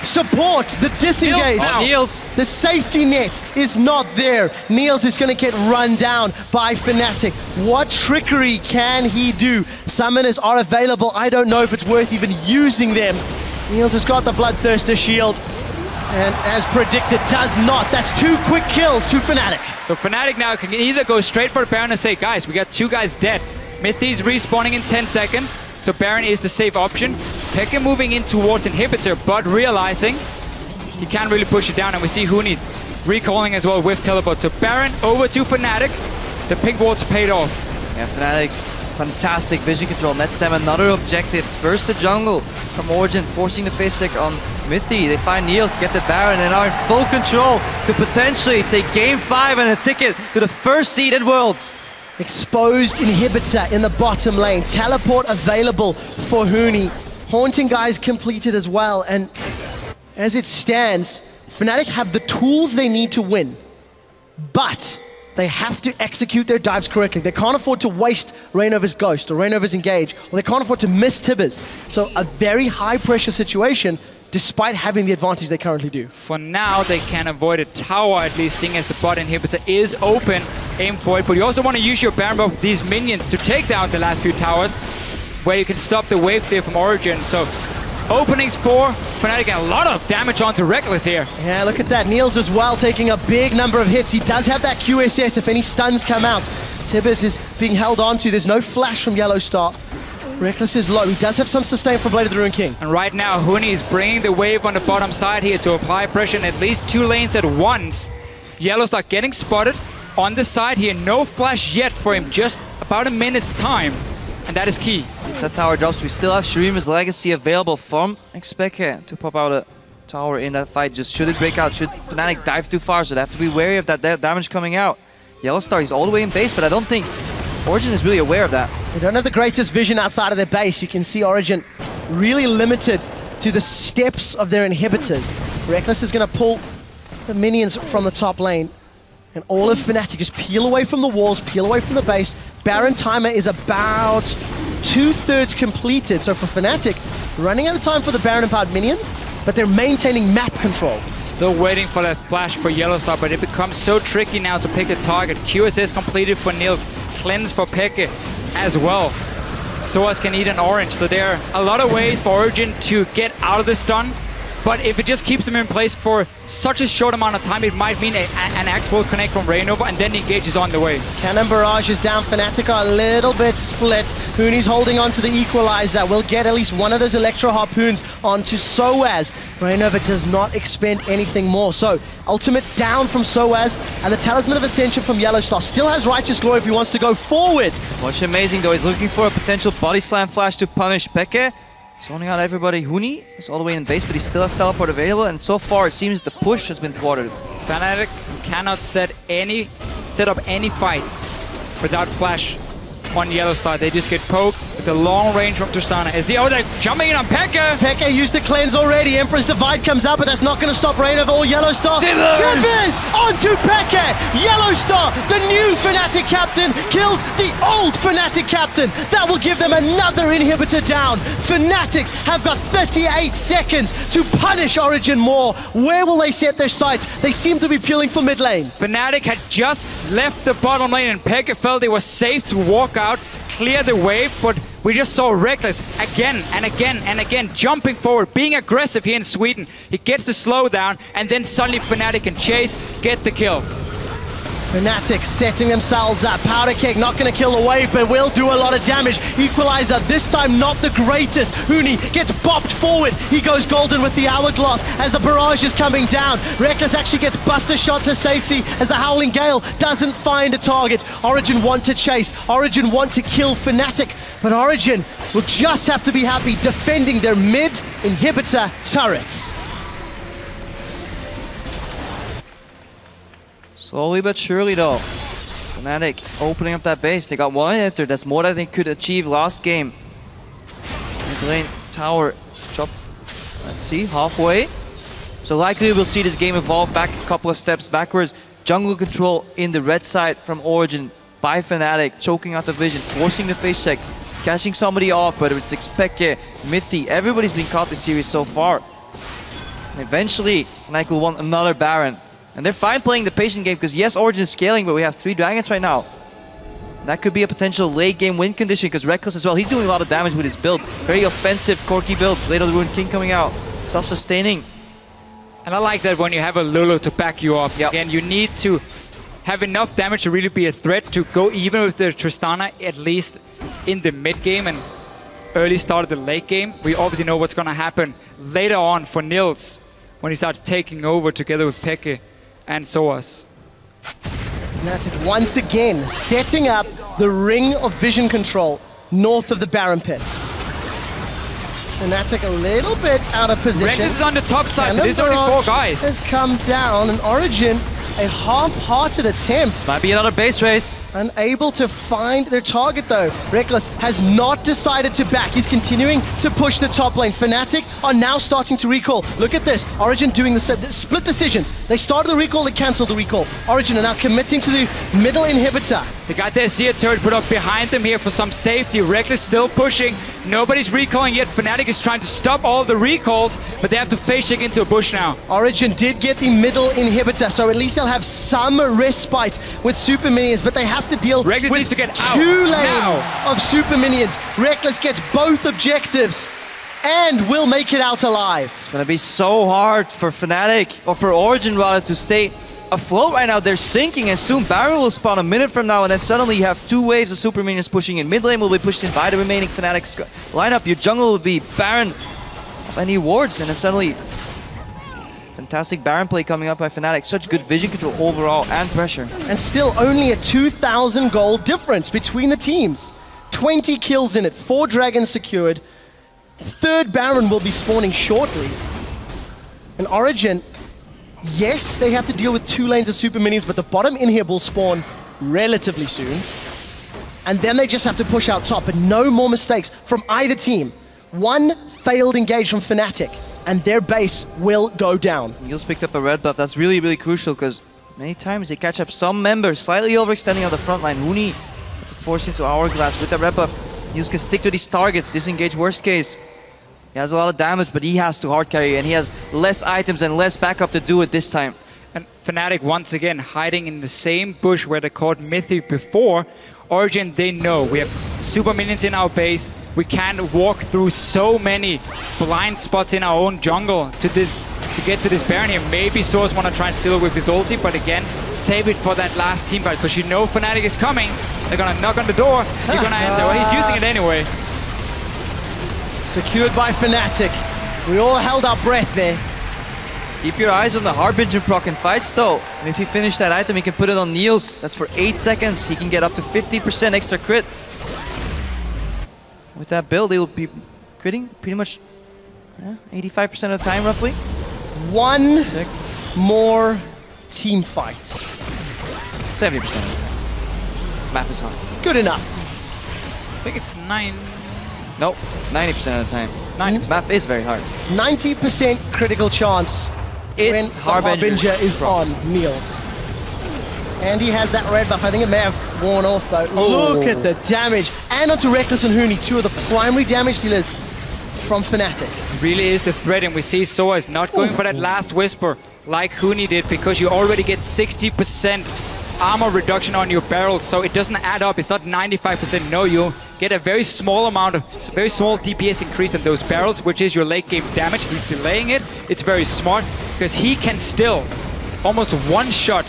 Support the disengage. Niels. The safety net is not there. Niels is going to get run down by Fnatic. What trickery can he do? Summoners are available. I don't know if it's worth even using them. Niels has got the Bloodthirster shield. And as predicted, does not. That's 2 quick kills to Fnatic. So Fnatic now can either go straight for the Baron and say, guys, we got 2 guys dead. Mythy's respawning in 10 seconds. So Baron is the safe option. FLICKR moving in towards Inhibitor, but realizing he can't really push it down. And we see Huni recalling as well with Teleport. So Baron over to Fnatic. The pink wards paid off. Yeah, Fnatic's fantastic vision control nets them another objectives. First the jungle from Origen, forcing the face check on Mythy. They find Niels, get the Baron, and are in full control to potentially take game 5 and a ticket to the 1st seed at Worlds. Exposed Inhibitor in the bottom lane. Teleport available for Huni. Haunting guys completed as well. And as it stands, Fnatic have the tools they need to win. But they have to execute their dives correctly. They can't afford to waste Reignover's Ghost or Reignover's Engage, or they can't afford to miss Tibbers. So a very high pressure situation, despite having the advantage they currently do. For now, they can avoid a tower, at least, seeing as the bot inhibitor is open. Aim for it, but you also want to use your Baron Buff with these minions to take down the last few towers, where you can stop the wave clear from Origen. So openings for Fnatic, and a lot of damage onto Reckless here. Yeah, look at that. Niels as well, taking a big number of hits. He does have that QSS if any stuns come out. Tibbers is being held onto. There's no flash from Yellowstar. Reckless is low. He does have some sustain from Blade of the Ruined King. And right now, Huni is bringing the wave on the bottom side here to apply pressure in at least 2 lanes at once. Yellowstar getting spotted on the side here. No flash yet for him, just about a minute's time. And that is key. If that tower drops, we still have Shurima's Legacy available from FLICKR to pop out a tower in that fight. Just should it break out, should Fnatic dive too far, so they have to be wary of that damage coming out. Yellowstar is all the way in base, but I don't think Origen is really aware of that. They don't have the greatest vision outside of their base. You can see Origen really limited to the steps of their inhibitors. Reckless is going to pull the minions from the top lane. And all of Fnatic just peel away from the walls, peel away from the base. Baron timer is about 2/3 completed. So for Fnatic, running out of time for the Baron empowered minions, but they're maintaining map control. Still waiting for that flash for Yellowstar, but it becomes so tricky now to pick a target. QSS completed for Niels, cleanse for FLICKR as well. Soaz can eat an orange, so there are a lot of ways for Origen to get out of the stun. but if it just keeps them in place for such a short amount of time, it might mean an axe will connect from Rainova, and then the engage is on the way. Cannon Barrage is down. Fnatic are a little bit split. Huni's holding on to the equalizer. We'll get at least one of those Electro Harpoons onto Soaz. Rainova does not expend anything more. So, ultimate down from Soaz, and the Talisman of Ascension from Yellowstar still has Righteous Glory if he wants to go forward. What's amazing though, he's looking for a potential body slam flash to punish FLICKR. Zoning out everybody. Huni is all the way in base, but he still has teleport available, and so far it seems the push has been thwarted. Fnatic cannot set up any fights without flash on Yellowstar. They just get poked with the long range from Tristana. They're jumping in on FLICKR! FLICKR used to cleanse already. Emperor's Divide comes out, but that's not going to stop Rainova or Yellowstar. Tibbers onto FLICKR! Yellowstar, the new Fnatic captain, kills the old Fnatic captain. That will give them another inhibitor down. Fnatic have got 38 seconds to punish Origen more. Where will they set their sights? They seem to be peeling for mid lane. Fnatic had just left the bottom lane, and FLICKR felt it was safe to walk out, clear the wave, but we just saw Reckless again and again and again jumping forward, being aggressive here in Sweden. He gets the slowdown, and then suddenly Fnatic can chase, get the kill. Fnatic setting themselves up. Powder Keg not going to kill the wave, but will do a lot of damage. Equalizer, this time not the greatest. Huni gets bopped forward. He goes golden with the Hourglass as the barrage is coming down. Reckless actually gets Buster Shot to safety as the Howling Gale doesn't find a target. Origen want to chase. Origen want to kill Fnatic, but Origen will just have to be happy defending their mid inhibitor turrets. Slowly but surely though, Fnatic opening up that base. They got one inhibitor. That's more than they could achieve last game. Mid lane tower dropped, let's see, halfway. So likely we'll see this game evolve back a couple of steps backwards. Jungle control in the red side from Origen by Fnatic, choking out the vision, forcing the face check, catching somebody off, whether it's FLICKR, Mithy, everybody's been caught this series so far. And eventually, Fnatic will want another Baron. And they're fine playing the patient game because yes, Origen is scaling, but we have 3 dragons right now. That could be a potential late game win condition because Reckless as well, he's doing a lot of damage with his build. Very offensive, Corki build. Blade of the Ruined King coming out, self-sustaining. And I like that when you have a Lulu to back you up. Yep. Again, you need to have enough damage to really be a threat to go even with the Tristana, at least in the mid game and early start of the late game. We obviously know what's going to happen later on for Nils when he starts taking over together with FLICKR and Soaz. Fnatic once again setting up the ring of vision control north of the Baron pits. Fnatic a little bit out of position. Reckless is on the top side, but there's only 4 guys. Has come down, and Origen, a half-hearted attempt. Might be another base race. Unable to find their target though. Reckless has not decided to back. He's continuing to push the top lane. Fnatic are now starting to recall. Look at this. Origen doing the split decisions. They started the recall, they cancelled the recall. Origen are now committing to the middle inhibitor. They got their Seer turret put up behind them here for some safety. Reckless still pushing. Nobody's recalling yet. Fnatic is trying to stop all the recalls, but they have to face check into a bush now. Origen did get the middle inhibitor, so at least they'll have some respite with super minions, but they have to deal Reckless with needs to get 2 lanes of super minions. Reckless gets both objectives and will make it out alive. It's gonna be so hard for Fnatic, or for Origen rather, to stay afloat right now. They're sinking, and soon Baron will spawn a minute from now, and then suddenly you have 2 waves of super minions pushing in. Mid lane will be pushed in by the remaining Fnatic lineup. Your jungle will be Baron of any wards, and then suddenly fantastic Baron play coming up by Fnatic. Such good vision control overall and pressure. And still only a 2,000 gold difference between the teams. 20 kills in it, 4 dragons secured. 3rd Baron will be spawning shortly. And Origen, yes, they have to deal with 2 lanes of super minions, but the bottom inhib will spawn relatively soon. And then they just have to push out top, but no more mistakes from either team. 1 failed engage from Fnatic, and their base will go down. Niels picked up a red buff. That's really, really crucial because many times they catch up some members slightly overextending on the front line. Huni force into Hourglass with the red buff. Niels can stick to these targets, disengage worst case. He has a lot of damage, but he has to hard carry, and he has less items and less backup to do it this time. And Fnatic once again hiding in the same bush where they caught Mithy before. Origen, they know we have super minions in our base. we can't walk through so many blind spots in our own jungle to get to this Baron here. Maybe Source want to try and steal it with his ulti, but again, save it for that last team fight, because you know Fnatic is coming. They're gonna knock on the door. You're gonna enter. Well, he's using it anyway. Secured by Fnatic. We all held our breath there. Keep your eyes on the Harbinger proc in fights though. And if he finished that item, he can put it on Niels. That's for 8 seconds. He can get up to 50% extra crit. With that build, he'll be critting pretty much 85% of the time, roughly. One more team fight. 70% of the time. Map is hard. Good enough. I think it's 9. Nope, 90% of the time. 90%. Map is very hard. 90% critical chance when the Harbinger is on Niels. And he has that red buff. I think it may have worn off though. Oh. Look at the damage. And onto Reckless and Huni, two of the primary damage dealers from Fnatic. It really is the threat, and we see Soa is not going for that last Whisper like Huni did, because you already get 60% armor reduction on your barrels, so it doesn't add up. It's not 95%. No, you get a very small amount of, very small DPS increase on those barrels, which is your late game damage. He's delaying it. It's very smart, because he can still almost one-shot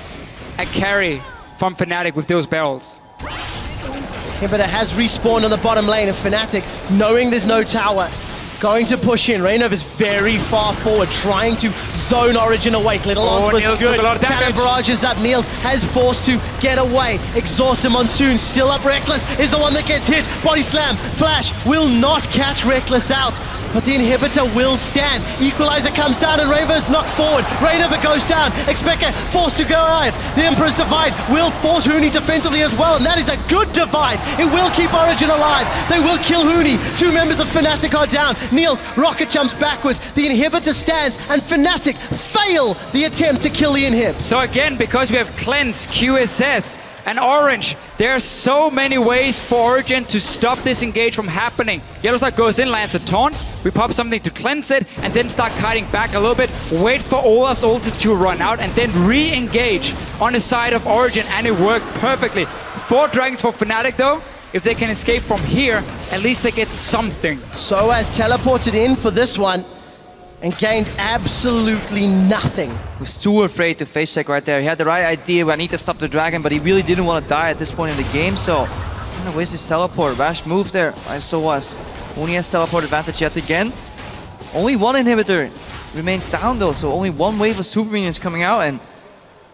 a carry from Fnatic with those barrels. Inhibitor has respawned on the bottom lane, and Fnatic, knowing there's no tower, going to push in. Reynov is very far forward, trying to zone Origen awake. Little Lance was Niels good. took a lot of damage. Cannon barrages up. Niels has forced to get away. Exhaust him. Monsoon still up. Reckless is the one that gets hit. Body slam. Flash will not catch Reckless out, but the inhibitor will stand. Equalizer comes down and Raven's knocked forward. Reynov goes down. Expector forced to go alive. The Emperor's Divide will force Huni defensively as well, and that is a good divide. It will keep Origen alive. They will kill Huni. 2 members of Fnatic are down. Niels rocket jumps backwards. The inhibitor stands, and Fnatic fail the attempt to kill the inhib. So again, because we have Cleanse, QSS, and Orange, there are so many ways for Origen to stop this engage from happening. Yellowstar goes in, lands a taunt, we pop something to cleanse it, and then start kiting back a little bit, wait for Olaf's ulti to run out, and then re-engage on the side of Origen, and it worked perfectly. 4 dragons for Fnatic though. If they can escape from here, at least they get something. So has teleported in for this one and gained absolutely nothing. He was too afraid to face check right there. He had the right idea, I need to stop the dragon, but he really didn't want to die at this point in the game, so I'm gonna waste his teleport. Rash move there, so was. Only has teleport advantage yet again. Only one inhibitor remains down though, so only one wave of super minions coming out, and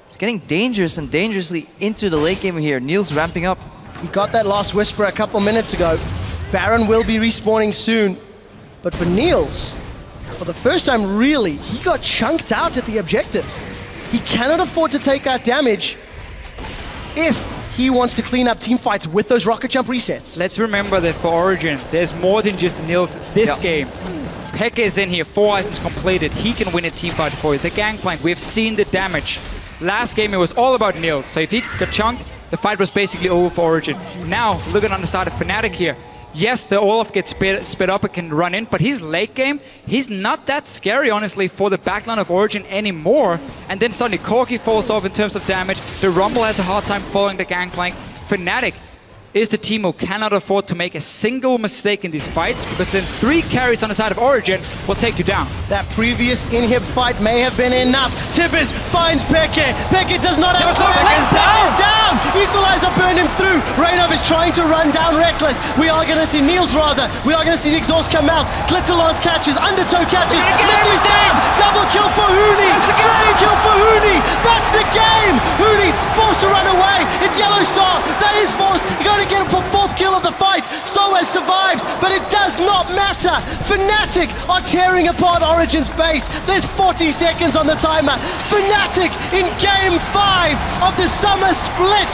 it's getting dangerous and dangerously into the late game here. Niels ramping up. He got that last Whisper a couple minutes ago. Baron will be respawning soon, but for Niels, for the first time really, he got chunked out at the objective. He cannot afford to take that damage if he wants to clean up team fights with those rocket jump resets. Let's remember that for Origen, there's more than just Niels this game. FLICKR is in here, 4 items completed. He can win a team fight for you. The Gangplank, we've seen the damage. Last game it was all about Niels, so if he got chunked, the fight was basically over for Origen. Now, looking on the side of Fnatic here, yes, the Olaf gets sped up and can run in, but his late game, he's not that scary, honestly, for the backline of Origen anymore. And then suddenly Corki falls off in terms of damage. The Rumble has a hard time following the Gangplank. Fnatic is the team who cannot afford to make a single mistake in these fights, because then 3 carries on the side of Origen will take you down. That previous inhib fight may have been enough. Tibbers finds FLICKR. FLICKR does not have time. Is down. Equalizer burned him through. Reynov is trying to run down Reckless. We are going to see Niels rather. We are going to see the exhaust come out. Glitterlance catches. Undertow catches. Ridley's down. Double kill for Huni. Triple kill for Huni. That's the game. Huni's forced to run away. It's Yellowstar. That is forced. You got to get him for 4th kill of the fight. Soaz survives, but it does not matter. Fnatic are tearing apart Origen's base. There's 40 seconds on the timer. Fnatic in game 5 of the summer split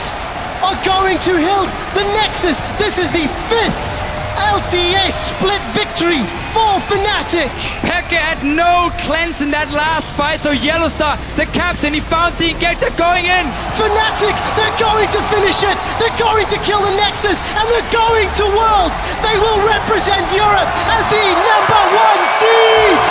are going to hilt the Nexus. This is the 5th LCS split victory for Fnatic. FLICKR had no cleanse in that last fight, so Yellowstar, the captain, he found the engager going in. Fnatic, they're going to finish it. They're going to kill the Nexus, and they're going to Worlds. They will represent Europe as the #1 seed.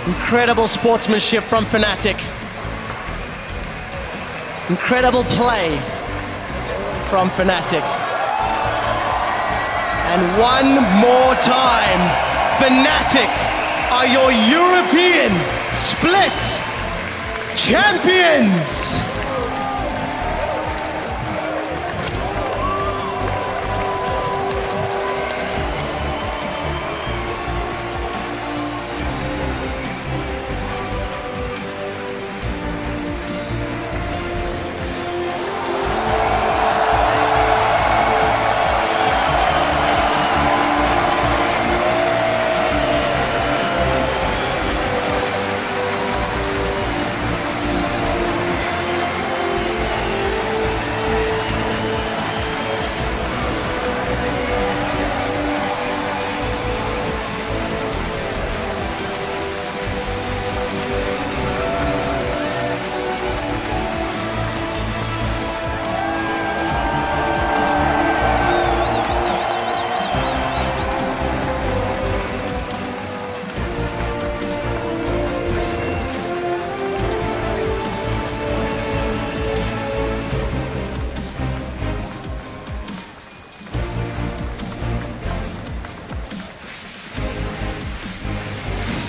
Incredible sportsmanship from Fnatic. Incredible play from Fnatic. And one more time, Fnatic are your European Split champions!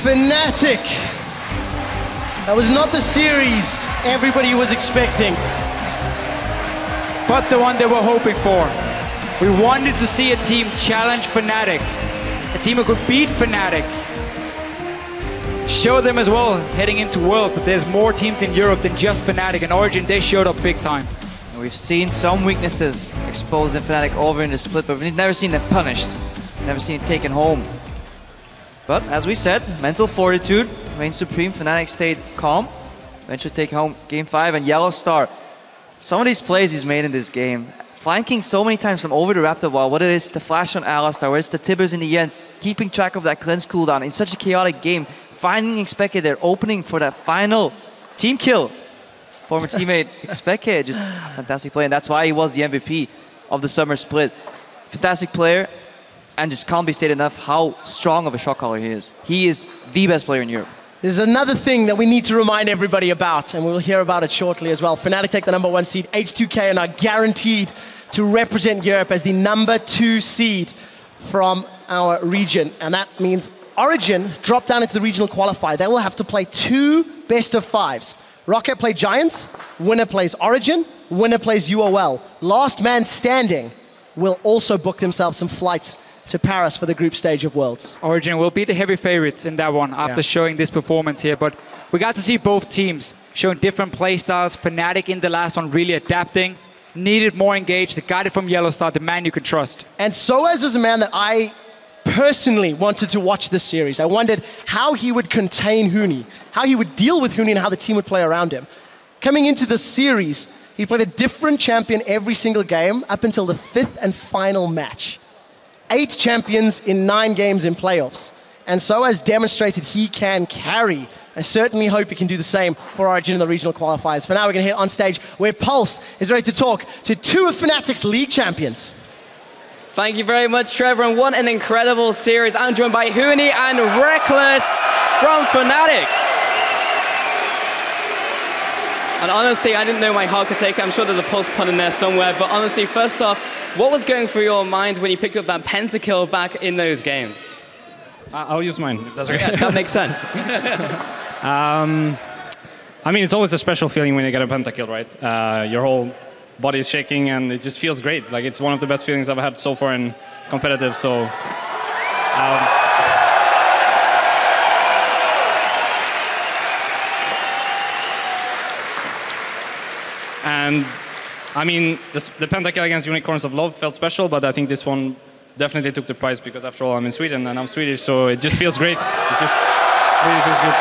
Fnatic. That was not the series everybody was expecting. But the one they were hoping for. We wanted to see a team challenge Fnatic. A team who could beat Fnatic. Show them as well, heading into Worlds, that there's more teams in Europe than just Fnatic, and Origen, they showed up big time. We've seen some weaknesses exposed in Fnatic over in the split, but we've never seen them punished. Never seen it taken home. But as we said, mental fortitude reigned supreme. Fnatic stayed calm. Eventually take home Game 5, and Yellow Star. Some of these plays he's made in this game, flanking so many times from over the Raptor wall, whether it's the flash on Alistar, whether it's the Tibbers in the end, keeping track of that cleanse cooldown in such a chaotic game, finding Expected there, opening for that final team kill. Former teammate Expected, just a fantastic play, and that's why he was the MVP of the summer split. Fantastic player, and just can't be stated enough how strong of a shot caller he is. He is the best player in Europe. There's another thing that we need to remind everybody about, and we'll hear about it shortly as well. Fnatic take the #1 seed, H2K, and are guaranteed to represent Europe as the #2 seed from our region. And that means Origen drop down into the regional qualifier. They will have to play 2 best-of-5s. Rocket play Giants, winner plays Origen, winner plays UOL. Last man standing will also book themselves some flights to Paris for the group stage of Worlds. Origen will be the heavy favorites in that one after showing this performance here, but we got to see both teams showing different play styles. Fnatic in the last one really adapting, needed more engaged. They got it from Yellow Star, the man you can trust. And Soaz was a man that I personally wanted to watch this series. I wondered how he would contain Huni, how he would deal with Huni, and how the team would play around him. Coming into the series, he played a different champion every single game up until the 5th and final match. 8 champions in 9 games in playoffs. And Soaz demonstrated he can carry. I certainly hope he can do the same for Origen in the regional qualifiers. For now, we're going to hit on stage where Pulse is ready to talk to 2 of Fnatic's league champions. Thank you very much, Trevor, and what an incredible series. I'm joined by Huni and Reckless from Fnatic. And honestly, I didn't know my heart could take it. I'm sure there's a Pulse pun in there somewhere, but honestly, first off, what was going through your mind when you picked up that pentakill back in those games? I'll use mine, if that's okay. Yeah, that makes sense. I mean, it's always a special feeling when you get a pentakill, right? Your whole body is shaking, and it just feels great. Like, it's one of the best feelings I've had so far in competitive, so... and, I mean, the pentakill against Unicorns of Love felt special, but I think this one definitely took the prize because, after all, I'm in Sweden, and I'm Swedish, so it just feels great. It just really feels good.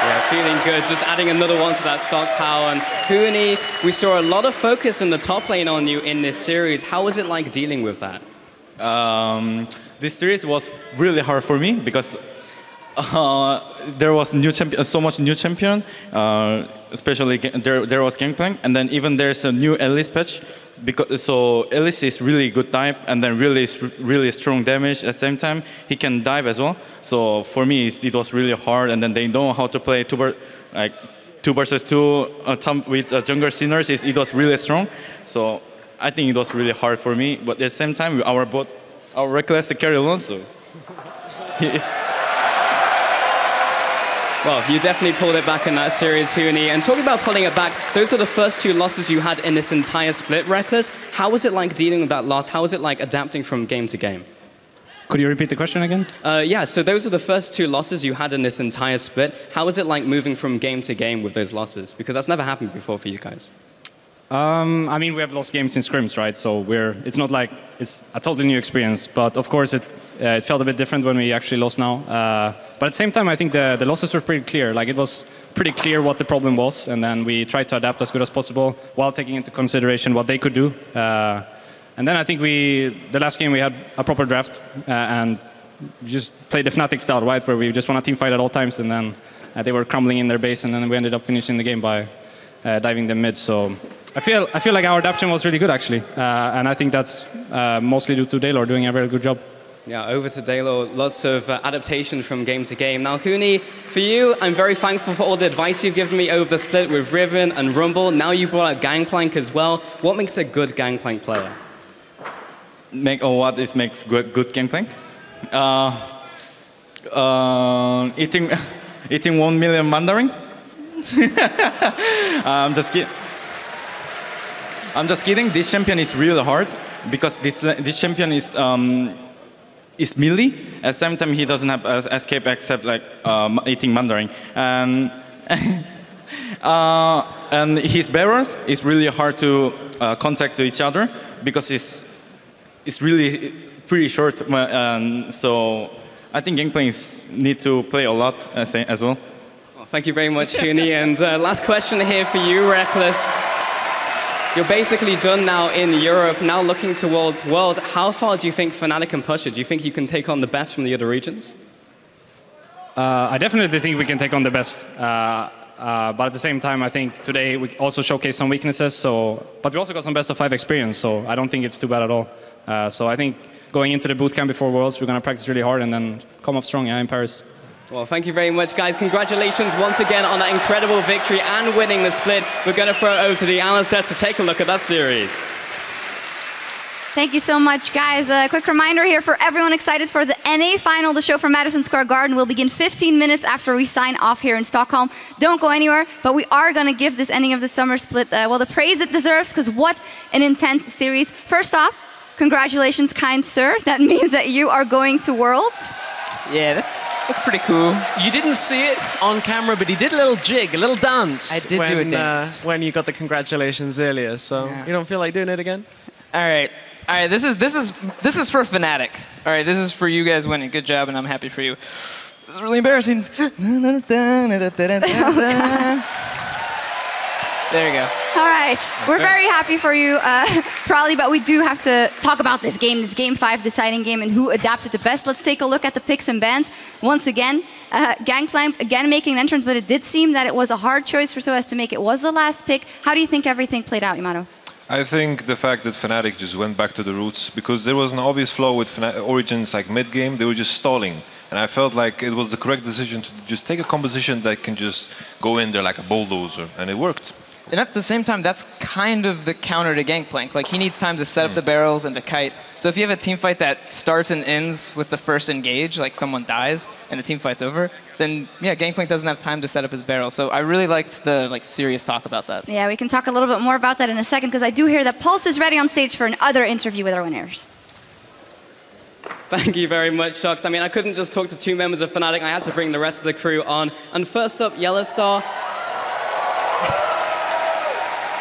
Yeah, feeling good. Just adding another one to that stockpile. And Huni, we saw a lot of focus in the top lane on you in this series. How was it like dealing with that? This series was really hard for me because there was so much new champion, especially there was Gangplank, and then even there's a new Elise patch. So Elise is really good type, and then really strong damage at the same time. He can dive as well. So for me, it was really hard, and then they know how to play 2 versus 2 with jungle sinners. It was really strong. So I think it was really hard for me, but at the same time, our Reckless carry alone. So. Well, you definitely pulled it back in that series, Huni. And talking about pulling it back, those were the first 2 losses you had in this entire split, Reckless. How was it like dealing with that loss? How was it like adapting from game to game? Could you repeat the question again? Yeah, so those are the first 2 losses you had in this entire split. How was it like moving from game to game with those losses? Because that's never happened before for you guys. I mean, we have lost games in scrims, right? So it's not like it's a totally new experience. But of course, it felt a bit different when we actually lost now. But at the same time, I think the losses were pretty clear. Like, it was pretty clear what the problem was, and then we tried to adapt as good as possible while taking into consideration what they could do. And then I think the last game we had a proper draft and just played the Fnatic style, right, where we just want a team fight at all times, and then they were crumbling in their base, and then we ended up finishing the game by diving them mid. So I feel like our adaptation was really good, actually, and I think that's mostly due to Daylor doing a very good job. Yeah, over to Daylor, lots of adaptation from game to game. Now, Huni, for you, I'm very thankful for all the advice you've given me over the split with Riven and Rumble. Now you brought out Gangplank as well. What makes a good Gangplank player? What makes good Gangplank? Eating 1 million Mandarin? I'm just kidding. This champion is really hard because this champion is melee. At the same time, he doesn't have escape except like eating Mandarin. And his barrels is really hard to contact to each other because it's really pretty short. So I think Gangplanks need to play a lot as well. Well, thank you very much, Huni. And last question here for you, Reckless. You're basically done now in Europe, now looking towards Worlds. How far do you think Fnatic can push it? Do you think you can take on the best from the other regions? I definitely think we can take on the best. But at the same time, I think today we also showcased some weaknesses. But we also got some best of 5 experience, so I don't think it's too bad at all. So I think going into the bootcamp before Worlds, we're going to practice really hard and then come up strong in Paris. Well, thank you very much, guys. Congratulations once again on that incredible victory and winning the split. We're going to throw it over to the analyst there to take a look at that series. Thank you so much, guys. A quick reminder here for everyone excited for the NA final. The show from Madison Square Garden will begin 15 minutes after we sign off here in Stockholm. Don't go anywhere, but we are going to give this ending of the summer split, well, the praise it deserves, because what an intense series. First off, congratulations, kind sir. That means that you are going to Worlds. Yeah, that's pretty cool. You didn't see it on camera, but he did a little jig, a little dance. I did do a dance. When you got the congratulations earlier, so yeah. You don't feel like doing it again? All right. This is for Fnatic. All right, this is for you guys winning. Good job, and I'm happy for you. This is really embarrassing. There you go. All right. We're very happy for you, Probably, but we do have to talk about this game 5 deciding game, and who adapted the best. Let's take a look at the picks and bans. Once again, Gangplank again making an entrance, but it did seem that it was a hard choice for SOAS to make. It was the last pick. How do you think everything played out, Yamato? I think the fact that Fnatic just went back to the roots, because there was an obvious flaw with Origen's like mid-game, they were just stalling. And I felt like it was the correct decision to just take a composition that can just go in there like a bulldozer, and it worked. And at the same time, that's kind of the counter to Gangplank. Like, he needs time to set up the barrels and to kite. So if you have a team fight that starts and ends with the first engage, like someone dies and the team fight's over, then yeah, Gangplank doesn't have time to set up his barrel. So I really liked the serious talk about that. Yeah, we can talk a little bit more about that in a second, because I do hear that Pulse is ready on stage for another interview with our winners. Thank you very much, Shux. I mean, I couldn't just talk to 2 members of Fnatic. I had to bring the rest of the crew on. And first up, Yellowstar.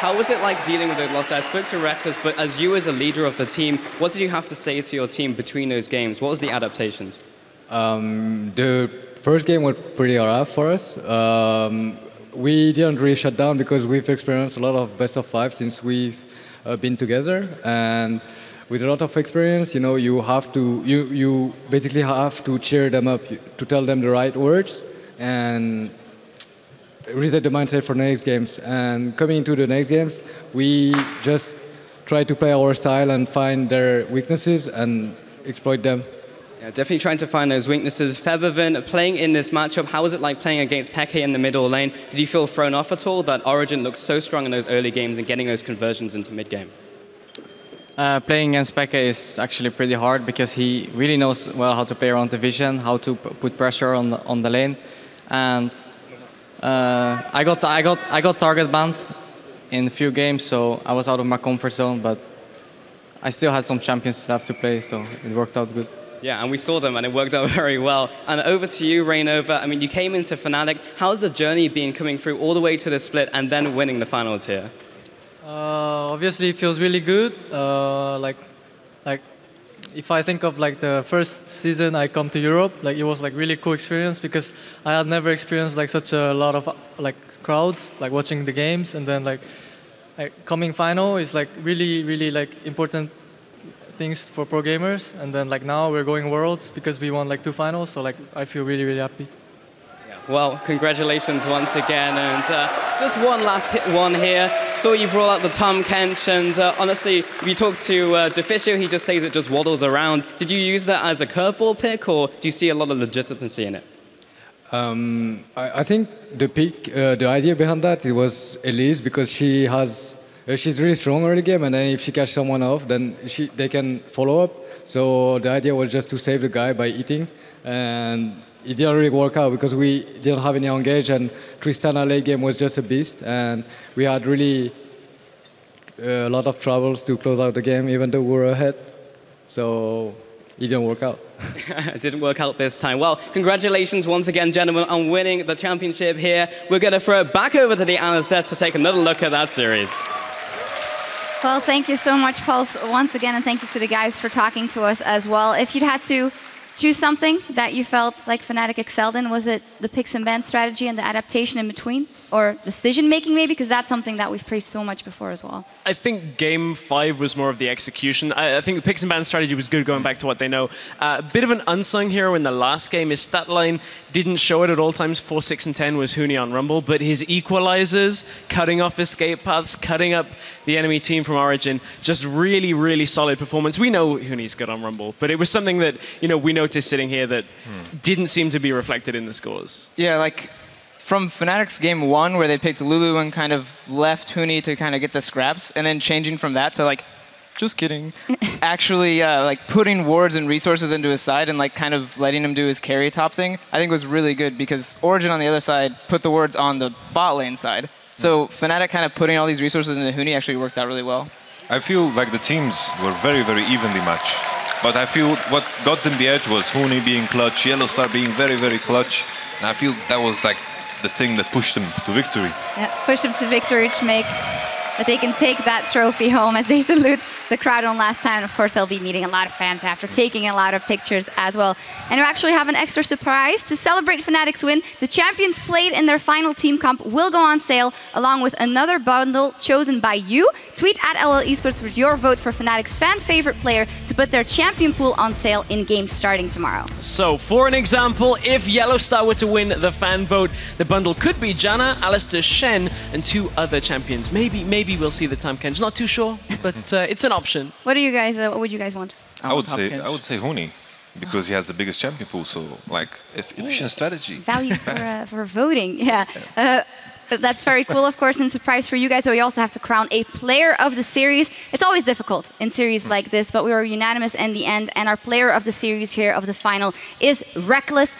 How was it like dealing with those losses? I spoke to Reckless, but as you as a leader of the team, what did you have to say to your team between those games? What was the adaptations? The first game was pretty rough for us. We didn't really shut down because we've experienced a lot of best of 5 since we've been together. And with a lot of experience, you have to, you basically have to cheer them up, to tell them the right words, and reset the mindset for the next games. And coming into the next games, we just try to play our style and find their weaknesses and exploit them. Yeah, definitely trying to find those weaknesses. Feathervin, playing in this matchup, how was it like playing against FLICKR in the middle lane? Did you feel thrown off at all that Origen looked so strong in those early games and getting those conversions into mid-game? Playing against FLICKR is actually pretty hard because he really knows well how to play around the vision, how to put pressure on the lane, and I got target banned in a few games, so I was out of my comfort zone. But I still had some champions left to play, so it worked out good. Yeah, and we saw them, and it worked out very well. And over to you, Rainover. I mean, you came into Fnatic. How's the journey been coming through all the way to the split and then winning the finals here? Obviously, it feels really good. Like, if I think of like the first season I come to Europe, like it was like really cool experience because I had never experienced like such a lot of like crowds, like watching the games, and then like coming final is like really like important things for pro gamers, and then like now we're going Worlds because we won like 2 finals, so like I feel really happy. Yeah. Well, congratulations once again, and just one last one here. Saw you brought out the Tom Kench, and honestly, if you talk to Deficio, he just says it just waddles around. Did you use that as a curveball pick, or do you see a lot of legitimacy in it? I think the pick, the idea behind that, it was Elise, because she's really strong early game, and then if she catches someone off, then they can follow up. So the idea was just to save the guy by eating, and it didn't really work out because we didn't have any engage, and Tristana late game was just a beast, and we had really a lot of troubles to close out the game, even though we were ahead. So it didn't work out. It didn't work out this time. Well, congratulations once again, gentlemen, on winning the championship here. We're going to throw it back over to the analyst desk to take another look at that series. Well, thank you so much, Pulse, once again, and thank you to the guys for talking to us as well. If you'd had to choose something that you felt like Fnatic excelled in, was it the picks and ban strategy and the adaptation in between? Or decision-making, maybe? Because that's something that we've praised so much before as well. I think Game 5 was more of the execution. I think the picks and ban strategy was good going back to what they know. A bit of an unsung hero in the last game. His stat line didn't show it at all times. 4, 6, and 10 was Huni on Rumble. But his equalizers, cutting off escape paths, cutting up the enemy team from Origen, just really, really solid performance. We know Huni's good on Rumble, but it was something that we noticed sitting here that didn't seem to be reflected in the scores. Yeah, like from Fnatic's game 1, where they picked Lulu and kind of left Huni to kind of get the scraps, and then changing from that to like, just kidding, actually like putting wards and resources into his side and like kind of letting him do his carry top thing, I think was really good because Origen on the other side put the wards on the bot lane side. So Fnatic kind of putting all these resources into Huni actually worked out really well. I feel like the teams were very, very evenly matched. But I feel what got them the edge was Huni being clutch, Yellowstar being very, very clutch. And I feel that was like the thing that pushed them to victory. Yeah, pushed them to victory, which makes that they can take that trophy home as they salute the crowd on last time. Of course, they'll be meeting a lot of fans after, taking a lot of pictures as well. And we actually have an extra surprise. To celebrate Fnatic's win, the champions played in their final team comp will go on sale, along with another bundle chosen by you. Tweet at LL Esports with your vote for Fnatic's fan favorite player to put their champion pool on sale in games starting tomorrow. So, for an example, if Yellowstar were to win the fan vote, the bundle could be Janna, Alistair, Shen, and 2 other champions. Maybe we'll see the Tahm Kench. Not too sure, but it's an option. What do you guys? What would you guys want? I would say Huni, because he has the biggest champion pool. So like efficient strategy. Value for voting. Yeah. That's very cool, of course, and surprise for you guys. So we also have to crown a player of the series. It's always difficult in series like this, but we were unanimous in the end. And our player of the series here of the final is Reckless.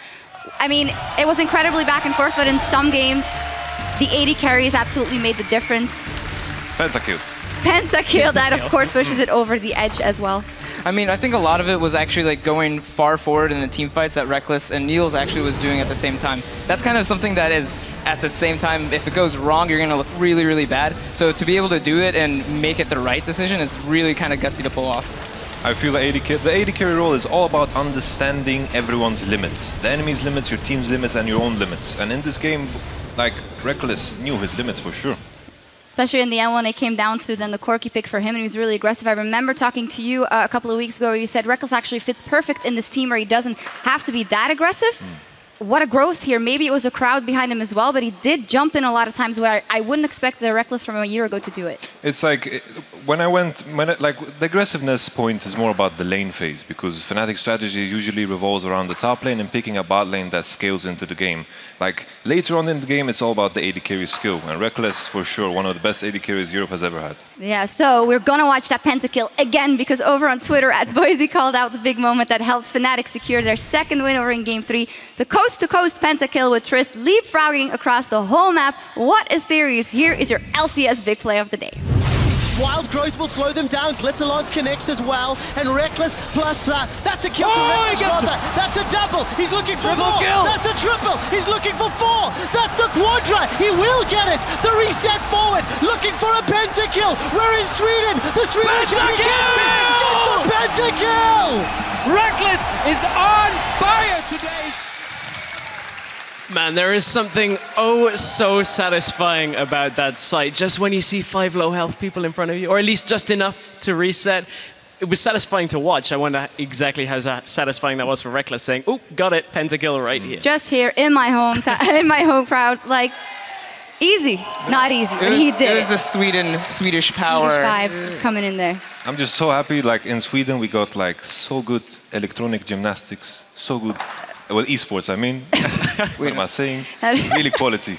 I mean, it was incredibly back and forth, but in some games, the 80 carries absolutely made the difference. Pentakill. Pentakill, that of course pushes it over the edge as well. I mean, I think a lot of it was actually like going far forward in the team fights that Reckless and Niels actually was doing at the same time. That's kind of something that is, at the same time, if it goes wrong, you're going to look really, really bad. So to be able to do it and make it the right decision is really kind of gutsy to pull off. I feel the AD carry role is all about understanding everyone's limits. The enemy's limits, your team's limits, and your own limits. And in this game, like, Reckless knew his limits for sure. Especially in the end when it came down to then the Corki pick for him, and he was really aggressive. I remember talking to you a couple of weeks ago where you said Reckless actually fits perfect in this team where he doesn't have to be that aggressive. What a growth here. Maybe it was a crowd behind him as well, but he did jump in a lot of times where I wouldn't expect the Reckless from a year ago to do it. It's like the aggressiveness point is more about the lane phase, because Fnatic strategy usually revolves around the top lane and picking a bot lane that scales into the game. Like later on in the game, it's all about the AD carry skill, and Reckless for sure one of the best AD carries Europe has ever had. Yeah, so we're gonna watch that pentakill again, because over on Twitter @Boise called out the big moment that helped Fnatic secure their second win over in Game 3. The coast-to-coast pentakill with Trist leapfrogging across the whole map. What a series. Here is your LCS big play of the day. Wild growth will slow them down. Glitterlance connects as well, and Reckless plus that's a kill to Reckless rather. That's a double. He's looking for more. Kill. That's a triple. He's looking for 4. That's the quadra. He will get it. The reset forward, looking for a pentakill. We're in Sweden. The Swedish gets a pentakill. Reckless is on fire today. Man, there is something oh so satisfying about that sight. Just when you see 5 low health people in front of you, or at least just enough to reset. It was satisfying to watch. I wonder exactly how satisfying that was for Reckless, saying, "Oh, got it, pentakill right here." Just here in my home crowd, like easy, not easy, but he did it. It was the Swedish power. Swedish vibe coming in there. I'm just so happy. Like in Sweden, we got like so good electronic gymnastics, so good. Well, esports, I mean. What am I saying? Really quality.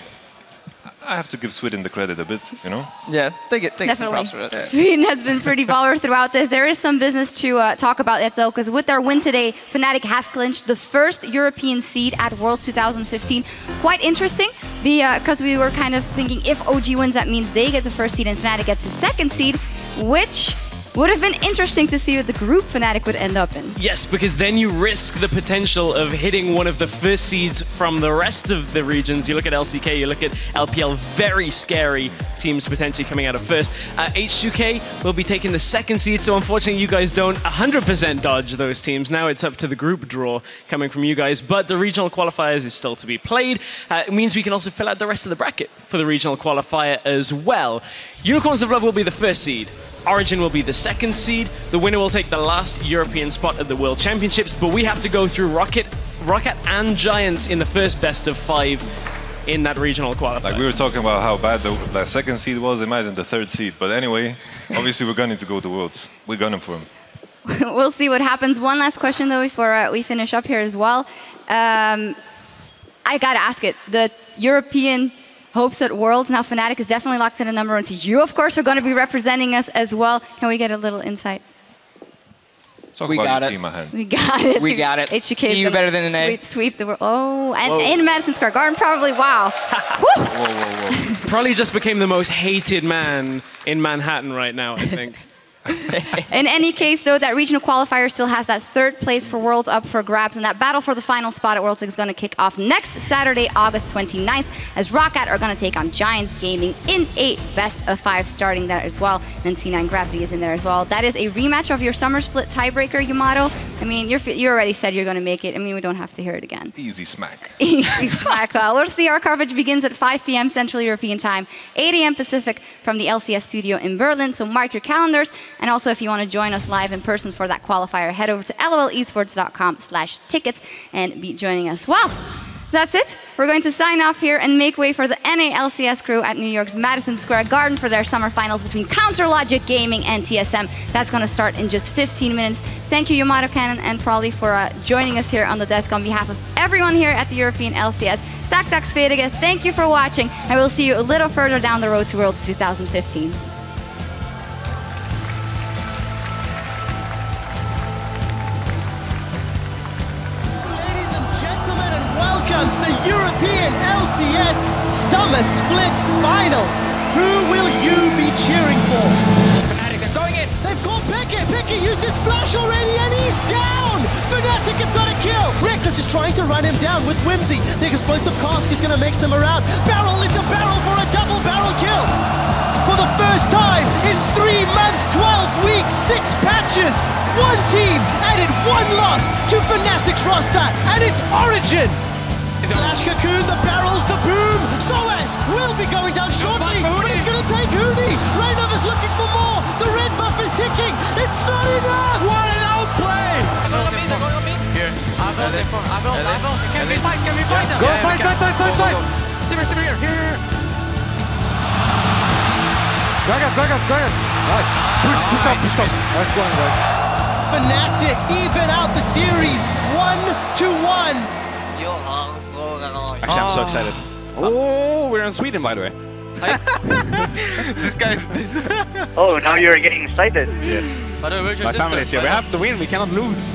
I have to give Sweden the credit a bit, you know? Yeah, they get some Definitely. props for it. Yeah. Sweden has been pretty baller throughout this. There is some business to talk about that, though, because with their win today, Fnatic have clinched the first European seed at Worlds 2015. Quite interesting, because we were kind of thinking if OG wins, that means they get the first seed and Fnatic gets the second seed, which would have been interesting to see what the group Fnatic would end up in. Yes, because then you risk the potential of hitting one of the first seeds from the rest of the regions. You look at LCK, you look at LPL, very scary teams potentially coming out of first. H2K will be taking the second seed, so unfortunately you guys don't 100% dodge those teams. Now it's up to the group draw coming from you guys, but the regional qualifiers is still to be played. It means we can also fill out the rest of the bracket for the regional qualifier as well. Unicorns of Love will be the first seed. Origen will be the second seed. The winner will take the last European spot at the World Championships, but we have to go through Rocket and Giants in the first best of 5 in that regional qualifier. Like we were talking about how bad the second seed was, imagine the third seed. But anyway, obviously we're gunning to go to Worlds. We're gunning for him. We'll see what happens. One last question, though, before we finish up here as well. I gotta ask it. The European hopes at Worlds. Now Fnatic is definitely locked in at number 1. So you, of course, are going to be representing us as well. Can we get a little insight? We got it. We got it. We got it. HK You better than an A. Sweep the world. Oh, and in Madison Square Garden, probably. Wow. Whoa. Probably just became the most hated man in Manhattan right now, I think. In any case, though, that regional qualifier still has that third place for Worlds up for grabs, and that battle for the final spot at Worlds is going to kick off next Saturday, August 29th, as Roccat are going to take on Giants Gaming in a best of 5 starting there as well. And then C9 Gravity is in there as well. That is a rematch of your summer split tiebreaker, Yamato. I mean, you already said you're going to make it. I mean, we don't have to hear it again. Easy smack. Easy smack. Well, we'll see. Our coverage begins at 5 p.m. Central European Time, 8 a.m. Pacific from the LCS studio in Berlin. So mark your calendars. And also, if you want to join us live in person for that qualifier, head over to lolesports.com/tickets and be joining us. Well, that's it. We're going to sign off here and make way for the NA LCS crew at New York's Madison Square Garden for their summer finals between Counterlogic Gaming and TSM. That's going to start in just 15 minutes. Thank you, Yamato Cannon and Prolly, for joining us here on the desk on behalf of everyone here at the European LCS. Tak Sverige, thank you for watching, and we'll see you a little further down the road to Worlds 2015. Welcome to the European LCS Summer Split Finals. Who will you be cheering for? Fnatic are going in. They've caught Pickett. Pickett used his flash already and he's down. Fnatic have got a kill. Reckless is trying to run him down with Whimsy. The explosive cask is going to mix them around. Barrel into barrel for a double barrel kill. For the first time in 3 months, 12 weeks, 6 patches, one team added 1 loss to Fnatic's roster, and it's Origen. Flash Cocoon, the barrels, the boom. Soaz will be going down shortly, but it's going to take who? Can we fight? Can we fight them? Go, fight! Simmer here. Gragas. Nice. Push up. Nice going, guys. Fnatic even out the series 1-1. Actually, I'm so excited. Oh, we're in Sweden, by the way. This guy. Oh, now you're getting excited. Yes. Where's your My sister? family is here. We have to win. We cannot lose.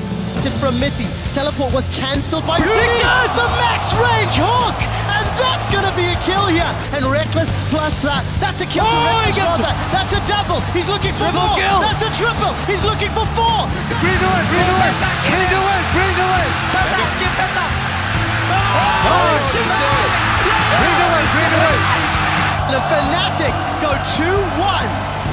From Mithy, teleport was cancelled by Huni. The max range hook, and that's gonna be a kill here. And Reckless plus that. That's a kill to Reckless rather. That's a double. He's looking for more. Kill. That's a triple. He's looking for 4. Bring the way. Bring the way. The Fnatic go 2-1.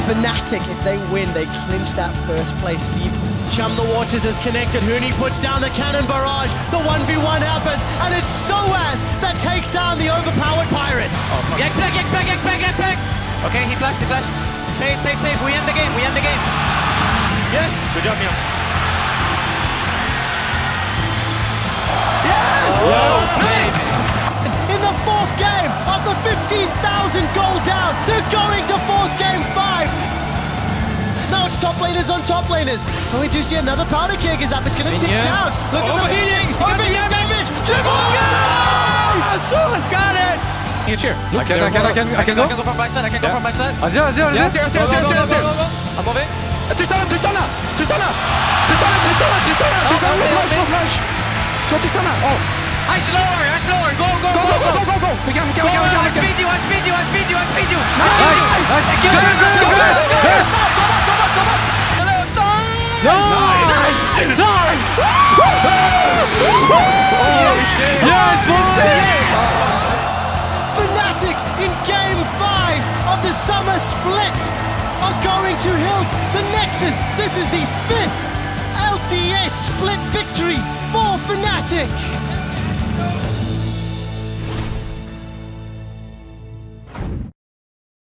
Fnatic, if they win, they clinch that first place seed. Chum the Waters is connected. Huni puts down the cannon barrage. The 1v1 happens, and it's Soaz that takes down the overpowered Pirate. Get back. Okay, he flashed. Save. We end the game. Yes. Good job, Mios. Yes! Nice! In the 4th game, after 15,000 gold down, they're going to force game 5. Now it's top laners on top laners. And we do see another powder keg is up. It's going to tick down. Look at the overheating damage. Soaz got it. You cheer. I can go from backside. Azir. I'm moving. Tristana. Flash. Go Tristana. Oh. I slower. Go. We can. I speed you. Nice. Yes, Fnatic in game 5 of the summer split are going to Hilt. The Nexus. This is the 5th LCS split victory for Fnatic.